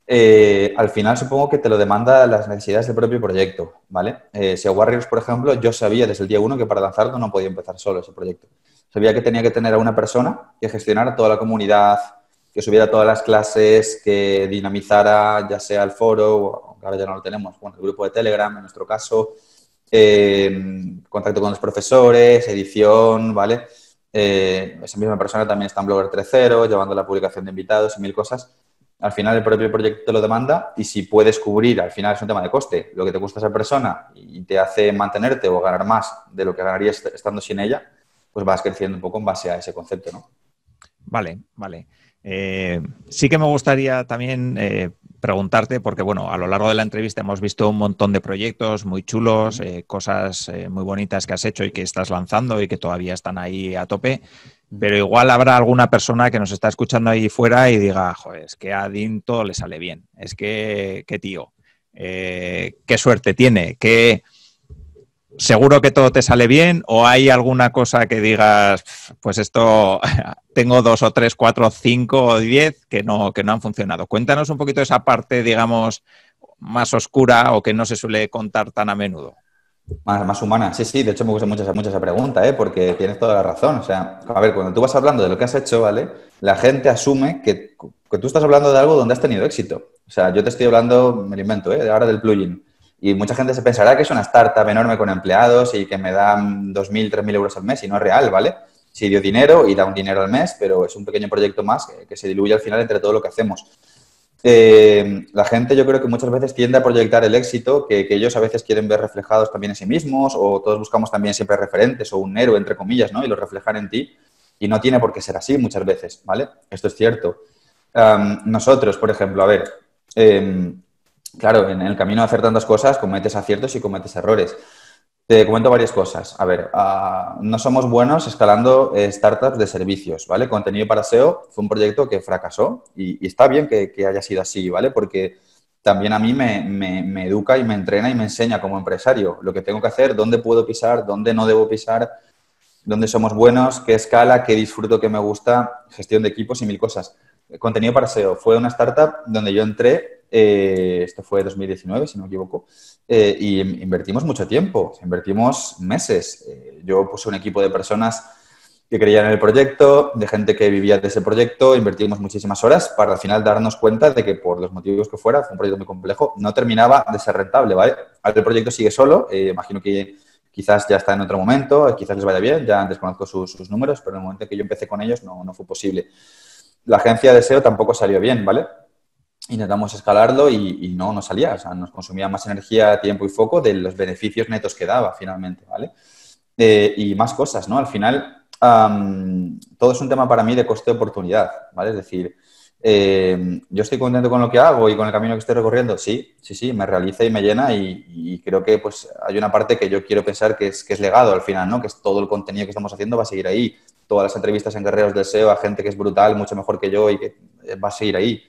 Al final supongo que te lo demanda las necesidades del propio proyecto, ¿vale? Si a Warriors, por ejemplo, yo sabía desde el día 1 que para lanzarlo no podía empezar solo ese proyecto. Sabía que tenía que tener a una persona que gestionara toda la comunidad, que subiera todas las clases, que dinamizara ya sea el foro, aunque ahora ya no lo tenemos, bueno, el grupo de Telegram en nuestro caso, contacto con los profesores, edición, ¿vale? Esa misma persona también está en Blogger 3.0, llevando la publicación de invitados y mil cosas. Al final el propio proyecto te lo demanda y si puedes cubrir, al final es un tema de coste, lo que te cuesta esa persona y te hace mantenerte o ganar más de lo que ganarías estando sin ella, pues vas creciendo un poco en base a ese concepto, ¿no? Vale, vale. Sí que me gustaría también preguntarte, porque bueno, a lo largo de la entrevista hemos visto un montón de proyectos muy chulos, cosas muy bonitas que has hecho y que estás lanzando y que todavía están ahí a tope, pero igual habrá alguna persona que nos está escuchando ahí fuera y diga, joder, es que a Dean todo le sale bien, es que, qué tío, qué suerte tiene, que... ¿Seguro que todo te sale bien o hay alguna cosa que digas, pues esto tengo 2 o 3, 4, 5 o 10 que no han funcionado? Cuéntanos un poquito esa parte, digamos, más oscura o que no se suele contar tan a menudo. Más humana. Sí, sí, de hecho me gusta mucho esa pregunta, ¿eh? Porque tienes toda la razón. O sea, a ver, cuando tú vas hablando de lo que has hecho, ¿vale? La gente asume que tú estás hablando de algo donde has tenido éxito. O sea, yo te estoy hablando, me lo invento, ¿eh? Ahora del plugin. Y mucha gente se pensará que es una startup enorme con empleados y que me dan 2.000, 3.000 euros al mes y no es real, ¿vale? Sí dio dinero y da un dinero al mes, pero es un pequeño proyecto más que se diluye al final entre todo lo que hacemos. La gente yo creo que muchas veces tiende a proyectar el éxito que ellos a veces quieren ver reflejados también en sí mismos o todos buscamos también siempre referentes o un héroe, entre comillas, ¿no? Y lo reflejan en ti y no tiene por qué ser así muchas veces, ¿vale? Esto es cierto. Nosotros, por ejemplo, a ver... claro, en el camino de hacer tantas cosas cometes aciertos y cometes errores. Te comento varias cosas. A ver, no somos buenos escalando startups de servicios, ¿vale? Contenido para SEO fue un proyecto que fracasó y está bien que haya sido así, ¿vale? Porque también a mí me educa y me entrena y me enseña como empresario lo que tengo que hacer, dónde puedo pisar, dónde no debo pisar, dónde somos buenos, qué escala, qué disfruto, qué me gusta, gestión de equipos y mil cosas. Contenido para SEO fue una startup donde yo entré, esto fue 2019, si no me equivoco, y invertimos mucho tiempo, invertimos meses. Yo puse un equipo de personas que creían en el proyecto, de gente que vivía de ese proyecto, invertimos muchísimas horas para al final darnos cuenta de que por los motivos que fuera, fue un proyecto muy complejo, no terminaba de ser rentable, ¿vale? Ahora el proyecto sigue solo, imagino que quizás ya está en otro momento, quizás les vaya bien, ya desconozco sus números, pero en el momento en que yo empecé con ellos no fue posible. La agencia de SEO tampoco salió bien, ¿vale? Intentamos escalarlo y no salía. O sea, nos consumía más energía, tiempo y foco de los beneficios netos que daba finalmente, ¿vale? Y más cosas, ¿no? Al final, todo es un tema para mí de coste-oportunidad, ¿vale? Es decir, yo estoy contento con lo que hago y con el camino que estoy recorriendo. Sí, me realiza y me llena y creo que pues hay una parte que yo quiero pensar que es legado al final, ¿no? Que es todo el contenido que estamos haciendo va a seguir ahí. Todas las entrevistas en Guerreros del SEO a gente que es brutal, mucho mejor que yo y que va a seguir ahí,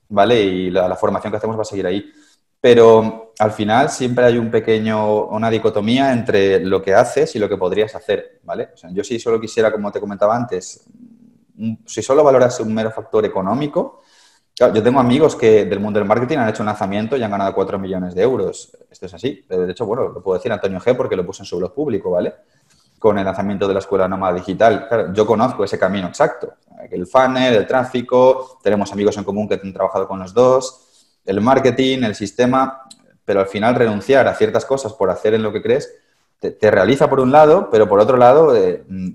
¿vale? Y la formación que hacemos va a seguir ahí. Pero al final siempre hay una dicotomía entre lo que haces y lo que podrías hacer, ¿vale? O sea, yo si solo quisiera, como te comentaba antes, si solo valorase un mero factor económico, claro, yo tengo amigos que del mundo del marketing han hecho un lanzamiento y han ganado 4 millones de euros. Esto es así. De hecho, bueno, lo puedo decir Antonio G porque lo puso en su blog público, ¿vale? Con el lanzamiento de la Escuela Nómada Digital. Claro, yo conozco ese camino exacto. El funnel, el tráfico, tenemos amigos en común que han trabajado con los dos, el marketing, el sistema, pero al final renunciar a ciertas cosas por hacer en lo que crees te realiza por un lado, pero por otro lado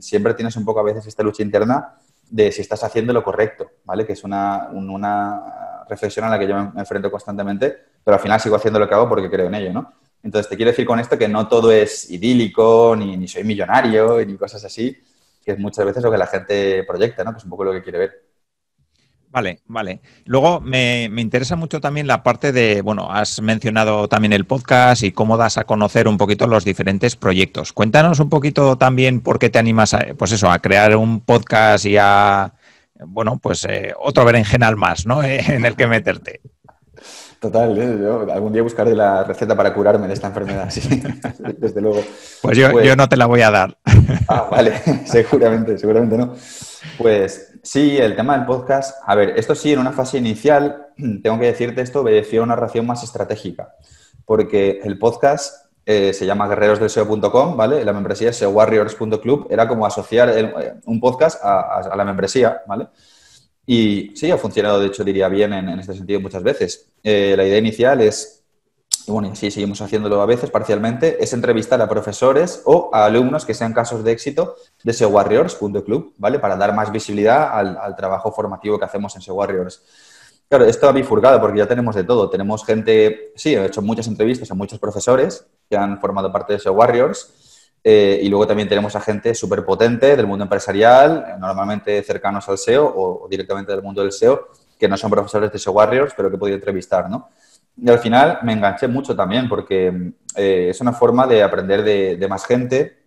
siempre tienes un poco a veces esta lucha interna de si estás haciendo lo correcto, ¿vale? Que es una reflexión a la que yo me enfrento constantemente, pero al final sigo haciendo lo que hago porque creo en ello, ¿no? Entonces, te quiero decir con esto que no todo es idílico, ni soy millonario, ni cosas así, que es muchas veces lo que la gente proyecta, ¿no? Que es un poco lo que quiere ver. Vale, vale. Luego me interesa mucho también la parte de, bueno, has mencionado también el podcast y cómo das a conocer un poquito los diferentes proyectos. Cuéntanos un poquito también por qué te animas a, pues eso, a crear un podcast y a, bueno, pues otro berenjenal más, ¿no? En el que meterte. Total, yo algún día buscaré la receta para curarme de esta enfermedad, sí, desde luego. Pues yo no te la voy a dar. Ah, vale, seguramente no. Pues sí, el tema del podcast, a ver, esto sí, en una fase inicial, tengo que decirte esto, obedeció a una razón más estratégica, porque el podcast se llama guerrerosdelseo.com, ¿vale? La membresía es seowarriors.club, era como asociar un podcast a la membresía, ¿vale? Y sí, ha funcionado, de hecho, diría bien en este sentido muchas veces. La idea inicial es, y bueno, sí, seguimos haciéndolo a veces parcialmente, es entrevistar a profesores o a alumnos que sean casos de éxito de seowarriors.club, ¿vale? Para dar más visibilidad al trabajo formativo que hacemos en SEOwarriors. Claro, esto ha bifurcado porque ya tenemos de todo. Tenemos gente, sí, he hecho muchas entrevistas a muchos profesores que han formado parte de SEOwarriors. Y luego también tenemos a gente súper potente del mundo empresarial, normalmente cercanos al SEO o directamente del mundo del SEO, que no son profesores de SEOwarriors, pero que he podido entrevistar, ¿no? Y al final me enganché mucho también porque es una forma de aprender de más gente.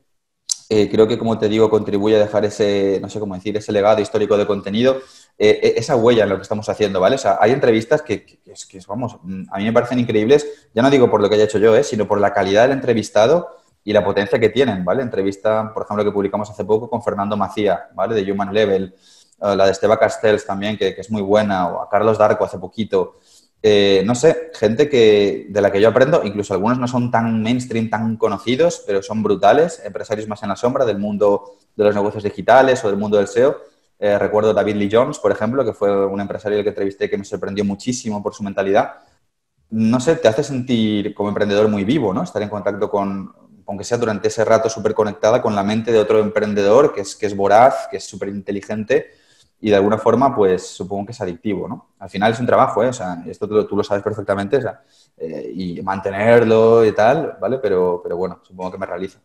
Creo que, como te digo, contribuye a dejar ese, no sé cómo decir, ese legado histórico de contenido, esa huella en lo que estamos haciendo, ¿vale? O sea, hay entrevistas que vamos, a mí me parecen increíbles, ya no digo por lo que haya hecho yo, sino por la calidad del entrevistado y la potencia que tienen, ¿vale? Entrevista, por ejemplo, que publicamos hace poco con Fernando Macía, ¿vale? De Human Level, la de Esteba Castells también, que es muy buena, o a Carlos Darco hace poquito. No sé, gente de la que yo aprendo, incluso algunos no son tan mainstream, tan conocidos, pero son brutales, empresarios más en la sombra del mundo de los negocios digitales o del mundo del SEO. Recuerdo a David Lee Jones, por ejemplo, que fue un empresario al que entrevisté que me sorprendió muchísimo por su mentalidad. No sé, te hace sentir como emprendedor muy vivo, ¿no? Estar en contacto aunque sea durante ese rato súper conectada con la mente de otro emprendedor que es voraz, que es súper inteligente y de alguna forma, pues supongo que es adictivo, ¿no? Al final es un trabajo, ¿eh? O sea, esto tú lo sabes perfectamente, o sea, y mantenerlo y tal, ¿vale? Pero bueno, supongo que me realiza.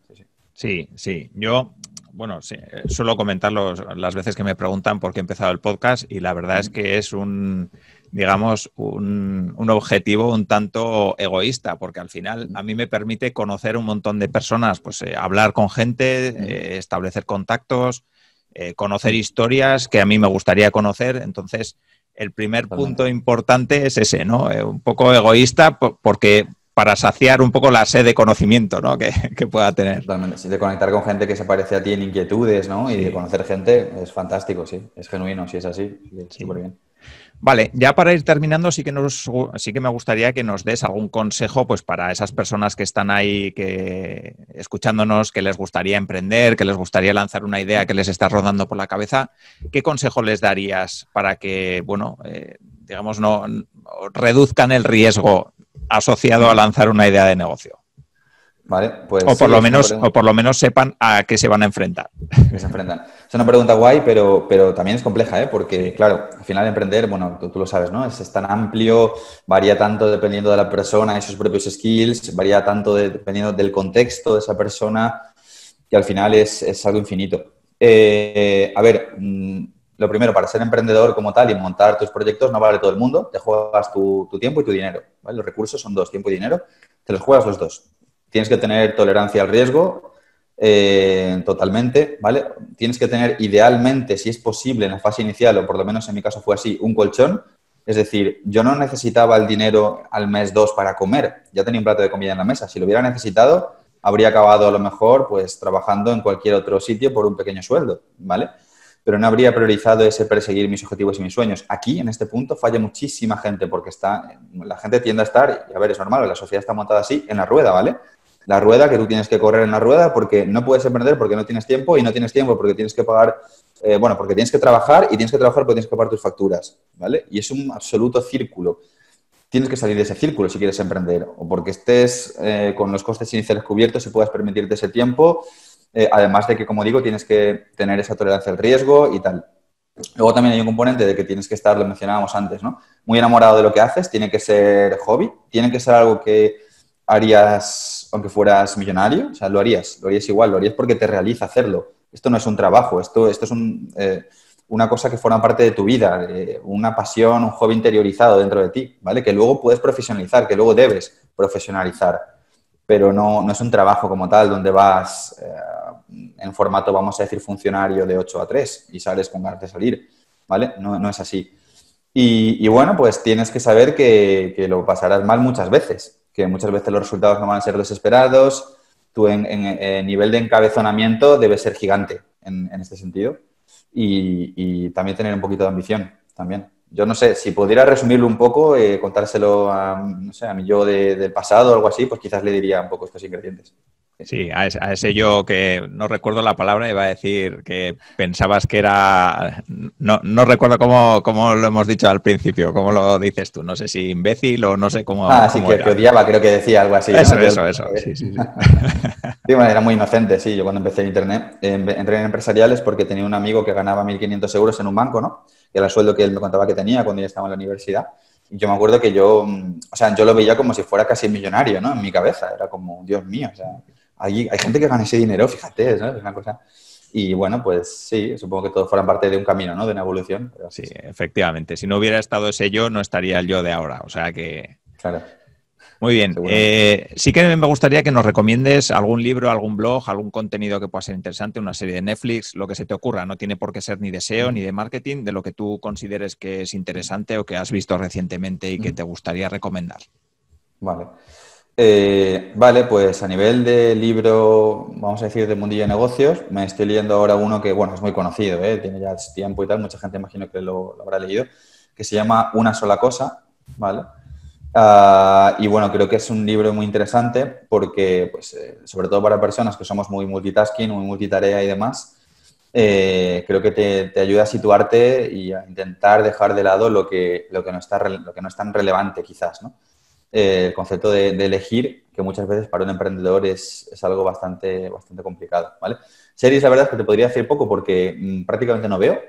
Sí. Yo, bueno, sí, suelo comentar las veces que me preguntan por qué he empezado el podcast y la verdad es que es un objetivo un tanto egoísta, porque al final a mí me permite conocer un montón de personas, pues hablar con gente, establecer contactos, conocer historias que a mí me gustaría conocer. Entonces, el primer punto importante es ese, ¿no? Un poco egoísta porque para saciar un poco la sed de conocimiento, ¿no? que pueda tener. Totalmente. Sí, de conectar con gente que se parece a ti en inquietudes, ¿no? Y de conocer gente es fantástico, sí. Es genuino, sí es así. Sí. Súper bien. Vale, ya para ir terminando, sí que me gustaría que nos des algún consejo, pues, para esas personas que están ahí escuchándonos, que les gustaría emprender, que les gustaría lanzar una idea que les está rodando por la cabeza. ¿Qué consejo les darías para que, bueno, digamos, no reduzcan el riesgo asociado a lanzar una idea de negocio? Vale, pues o por lo menos sepan a qué se van a enfrentar. Que se enfrentan. Es una pregunta guay, pero también es compleja, ¿eh? Porque, claro, al final emprender, bueno, tú lo sabes, ¿no? Es tan amplio, varía tanto dependiendo de la persona y sus propios skills, varía tanto dependiendo del contexto de esa persona, que al final es algo infinito. A ver, lo primero, para ser emprendedor como tal y montar tus proyectos no vale todo el mundo, te juegas tu tiempo y tu dinero, ¿vale? Los recursos son dos, tiempo y dinero, te los juegas los dos. Tienes que tener tolerancia al riesgo totalmente, ¿vale? Tienes que tener idealmente, si es posible, en la fase inicial, o por lo menos en mi caso fue así, un colchón. Es decir, yo no necesitaba el dinero al mes 2 para comer. Ya tenía un plato de comida en la mesa. Si lo hubiera necesitado, habría acabado a lo mejor pues trabajando en cualquier otro sitio por un pequeño sueldo, ¿vale? Pero no habría priorizado ese perseguir mis objetivos y mis sueños. Aquí, en este punto, falla muchísima gente porque la gente tiende a estar, y a ver, es normal, la sociedad está montada así, en la rueda, ¿vale? La rueda, que tú tienes que correr en la rueda porque no puedes emprender porque no tienes tiempo y no tienes tiempo porque tienes que pagar, porque tienes que trabajar y tienes que trabajar porque tienes que pagar tus facturas, ¿vale? Y es un absoluto círculo. Tienes que salir de ese círculo si quieres emprender o porque estés con los costes iniciales cubiertos y puedas permitirte ese tiempo, además de que, como digo, tienes que tener esa tolerancia al riesgo y tal. Luego también hay un componente de que tienes que estar, lo mencionábamos antes, ¿no? Muy enamorado de lo que haces, tiene que ser hobby, tiene que ser algo que harías aunque fueras millonario, o sea, lo harías igual, lo harías porque te realiza hacerlo. Esto no es un trabajo, esto es una cosa que forma parte de tu vida, una pasión, un hobby interiorizado dentro de ti, ¿vale? Que luego puedes profesionalizar, que luego debes profesionalizar, pero no es un trabajo como tal donde vas en formato, vamos a decir, funcionario de 8 a 3 y sales con ganas de salir, ¿vale? No es así. Y bueno, pues tienes que saber que lo pasarás mal muchas veces, que muchas veces los resultados no van a ser los esperados. Tu nivel de encabezonamiento debe ser gigante en este sentido. Y también tener un poquito de ambición también. Yo no sé, si pudiera resumirlo un poco, contárselo a, no sé, a mi yo del pasado o algo así, pues quizás le diría un poco estos ingredientes. Sí, a ese yo que no recuerdo la palabra, iba a decir que pensabas que era... No recuerdo cómo lo hemos dicho al principio, cómo lo dices tú. No sé si imbécil o no sé cómo... Sí, cómo que odiaba, creo que decía algo así. Eso, ¿no? eso. Sí. Sí, bueno, era muy inocente, sí. Yo cuando empecé en Internet, entré en empresariales porque tenía un amigo que ganaba 1.500 euros en un banco, ¿no? Que era el sueldo que él me contaba que tenía cuando yo estaba en la universidad. Y yo me acuerdo que yo lo veía como si fuera casi millonario, ¿no? En mi cabeza. Era como, Dios mío, o sea... Hay gente que gana ese dinero, fíjate, ¿no? Es una cosa... Y bueno, pues sí, supongo que todos fueran parte de un camino, ¿no? De una evolución. Pero sí, efectivamente. Si no hubiera estado ese yo, no estaría el yo de ahora. O sea que... Claro. Muy bien. Sí que me gustaría que nos recomiendes algún libro, algún blog, algún contenido que pueda ser interesante, una serie de Netflix, lo que se te ocurra. No tiene por qué ser ni de SEO ni de marketing, de lo que tú consideres que es interesante o que has visto recientemente y que te gustaría recomendar. Vale. Vale, pues a nivel de libro, vamos a decir, de mundillo de negocios, me estoy leyendo ahora uno que, bueno, es muy conocido, tiene ya tiempo y tal, mucha gente imagino que lo habrá leído, que se llama Una sola cosa, ¿vale? Y bueno, creo que es un libro muy interesante porque, pues, sobre todo para personas que somos muy multitasking, muy multitarea y demás, creo que te ayuda a situarte y a intentar dejar de lado lo que no es tan relevante quizás, ¿no? El concepto de elegir, que muchas veces para un emprendedor es algo bastante complicado, ¿vale? Series, la verdad es que te podría decir poco porque prácticamente no veo.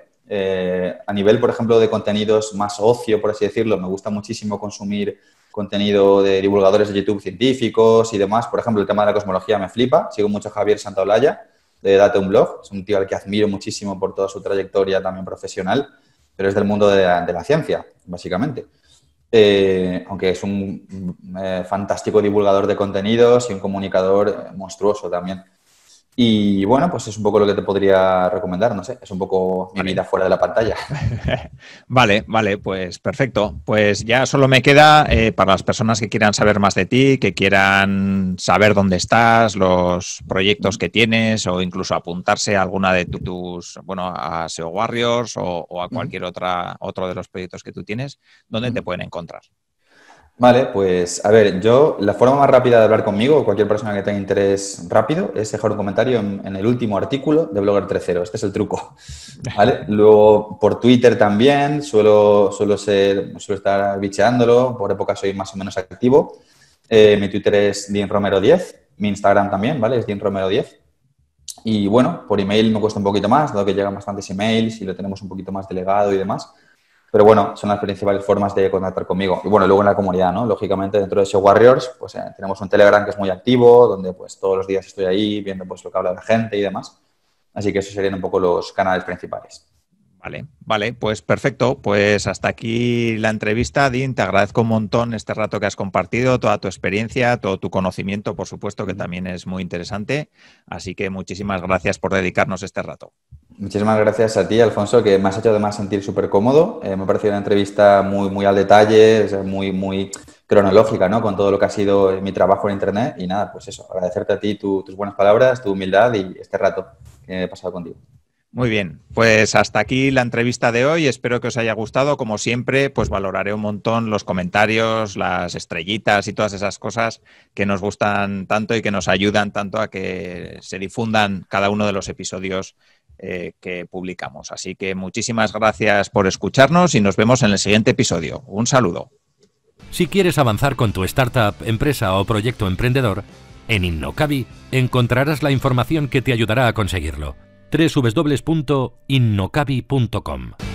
A nivel, por ejemplo, de contenidos más ocio, por así decirlo, me gusta muchísimo consumir contenido de divulgadores de YouTube científicos y demás. Por ejemplo, el tema de la cosmología me flipa. Sigo mucho a Javier Santaolalla, de Date un Blog. Es un tío al que admiro muchísimo por toda su trayectoria también profesional, pero es del mundo de la ciencia, básicamente. Aunque es un fantástico divulgador de contenidos y un comunicador monstruoso también. Y bueno, pues es un poco lo que te podría recomendar, no sé, es un poco mi vida fuera de la pantalla. Vale, pues perfecto. Pues ya solo me queda para las personas que quieran saber más de ti, que quieran saber dónde estás, los proyectos que tienes o incluso apuntarse a alguna de tus, bueno, a SEO Warriors o a cualquier otro de los proyectos que tú tienes, ¿dónde te pueden encontrar? Vale, pues a ver, la forma más rápida de hablar conmigo o cualquier persona que tenga interés rápido es dejar un comentario en el último artículo de Blogger 3.0. Este es el truco, ¿vale? Luego por Twitter también suelo estar bicheándolo, por época soy más o menos activo. Mi Twitter es dinromero10, mi Instagram también, ¿vale? Es dinromero10. Y bueno, por email me cuesta un poquito más, dado que llegan bastantes emails y lo tenemos un poquito más delegado y demás. Pero bueno, son las principales formas de contactar conmigo. Y bueno, luego en la comunidad, ¿no? Lógicamente, dentro de SEO Warriors, pues tenemos un Telegram que es muy activo, donde pues todos los días estoy ahí viendo pues lo que habla la gente y demás. Así que esos serían un poco los canales principales. Vale, pues perfecto. Pues hasta aquí la entrevista, Dean. Te agradezco un montón este rato que has compartido, toda tu experiencia, todo tu conocimiento, por supuesto, que también es muy interesante. Así que muchísimas gracias por dedicarnos este rato. Muchísimas gracias a ti, Alfonso, que me has hecho además sentir súper cómodo. Me ha parecido una entrevista muy al detalle, o sea, muy cronológica, ¿no? Con todo lo que ha sido mi trabajo en Internet. Y nada, pues eso, agradecerte a ti tus buenas palabras, tu humildad y este rato que he pasado contigo. Muy bien, pues hasta aquí la entrevista de hoy. Espero que os haya gustado. Como siempre, pues valoraré un montón los comentarios, las estrellitas y todas esas cosas que nos gustan tanto y que nos ayudan tanto a que se difundan cada uno de los episodios que publicamos. Así que muchísimas gracias por escucharnos y nos vemos en el siguiente episodio. Un saludo. Si quieres avanzar con tu startup, empresa o proyecto emprendedor, en Innocabi encontrarás la información que te ayudará a conseguirlo. www.innocabi.com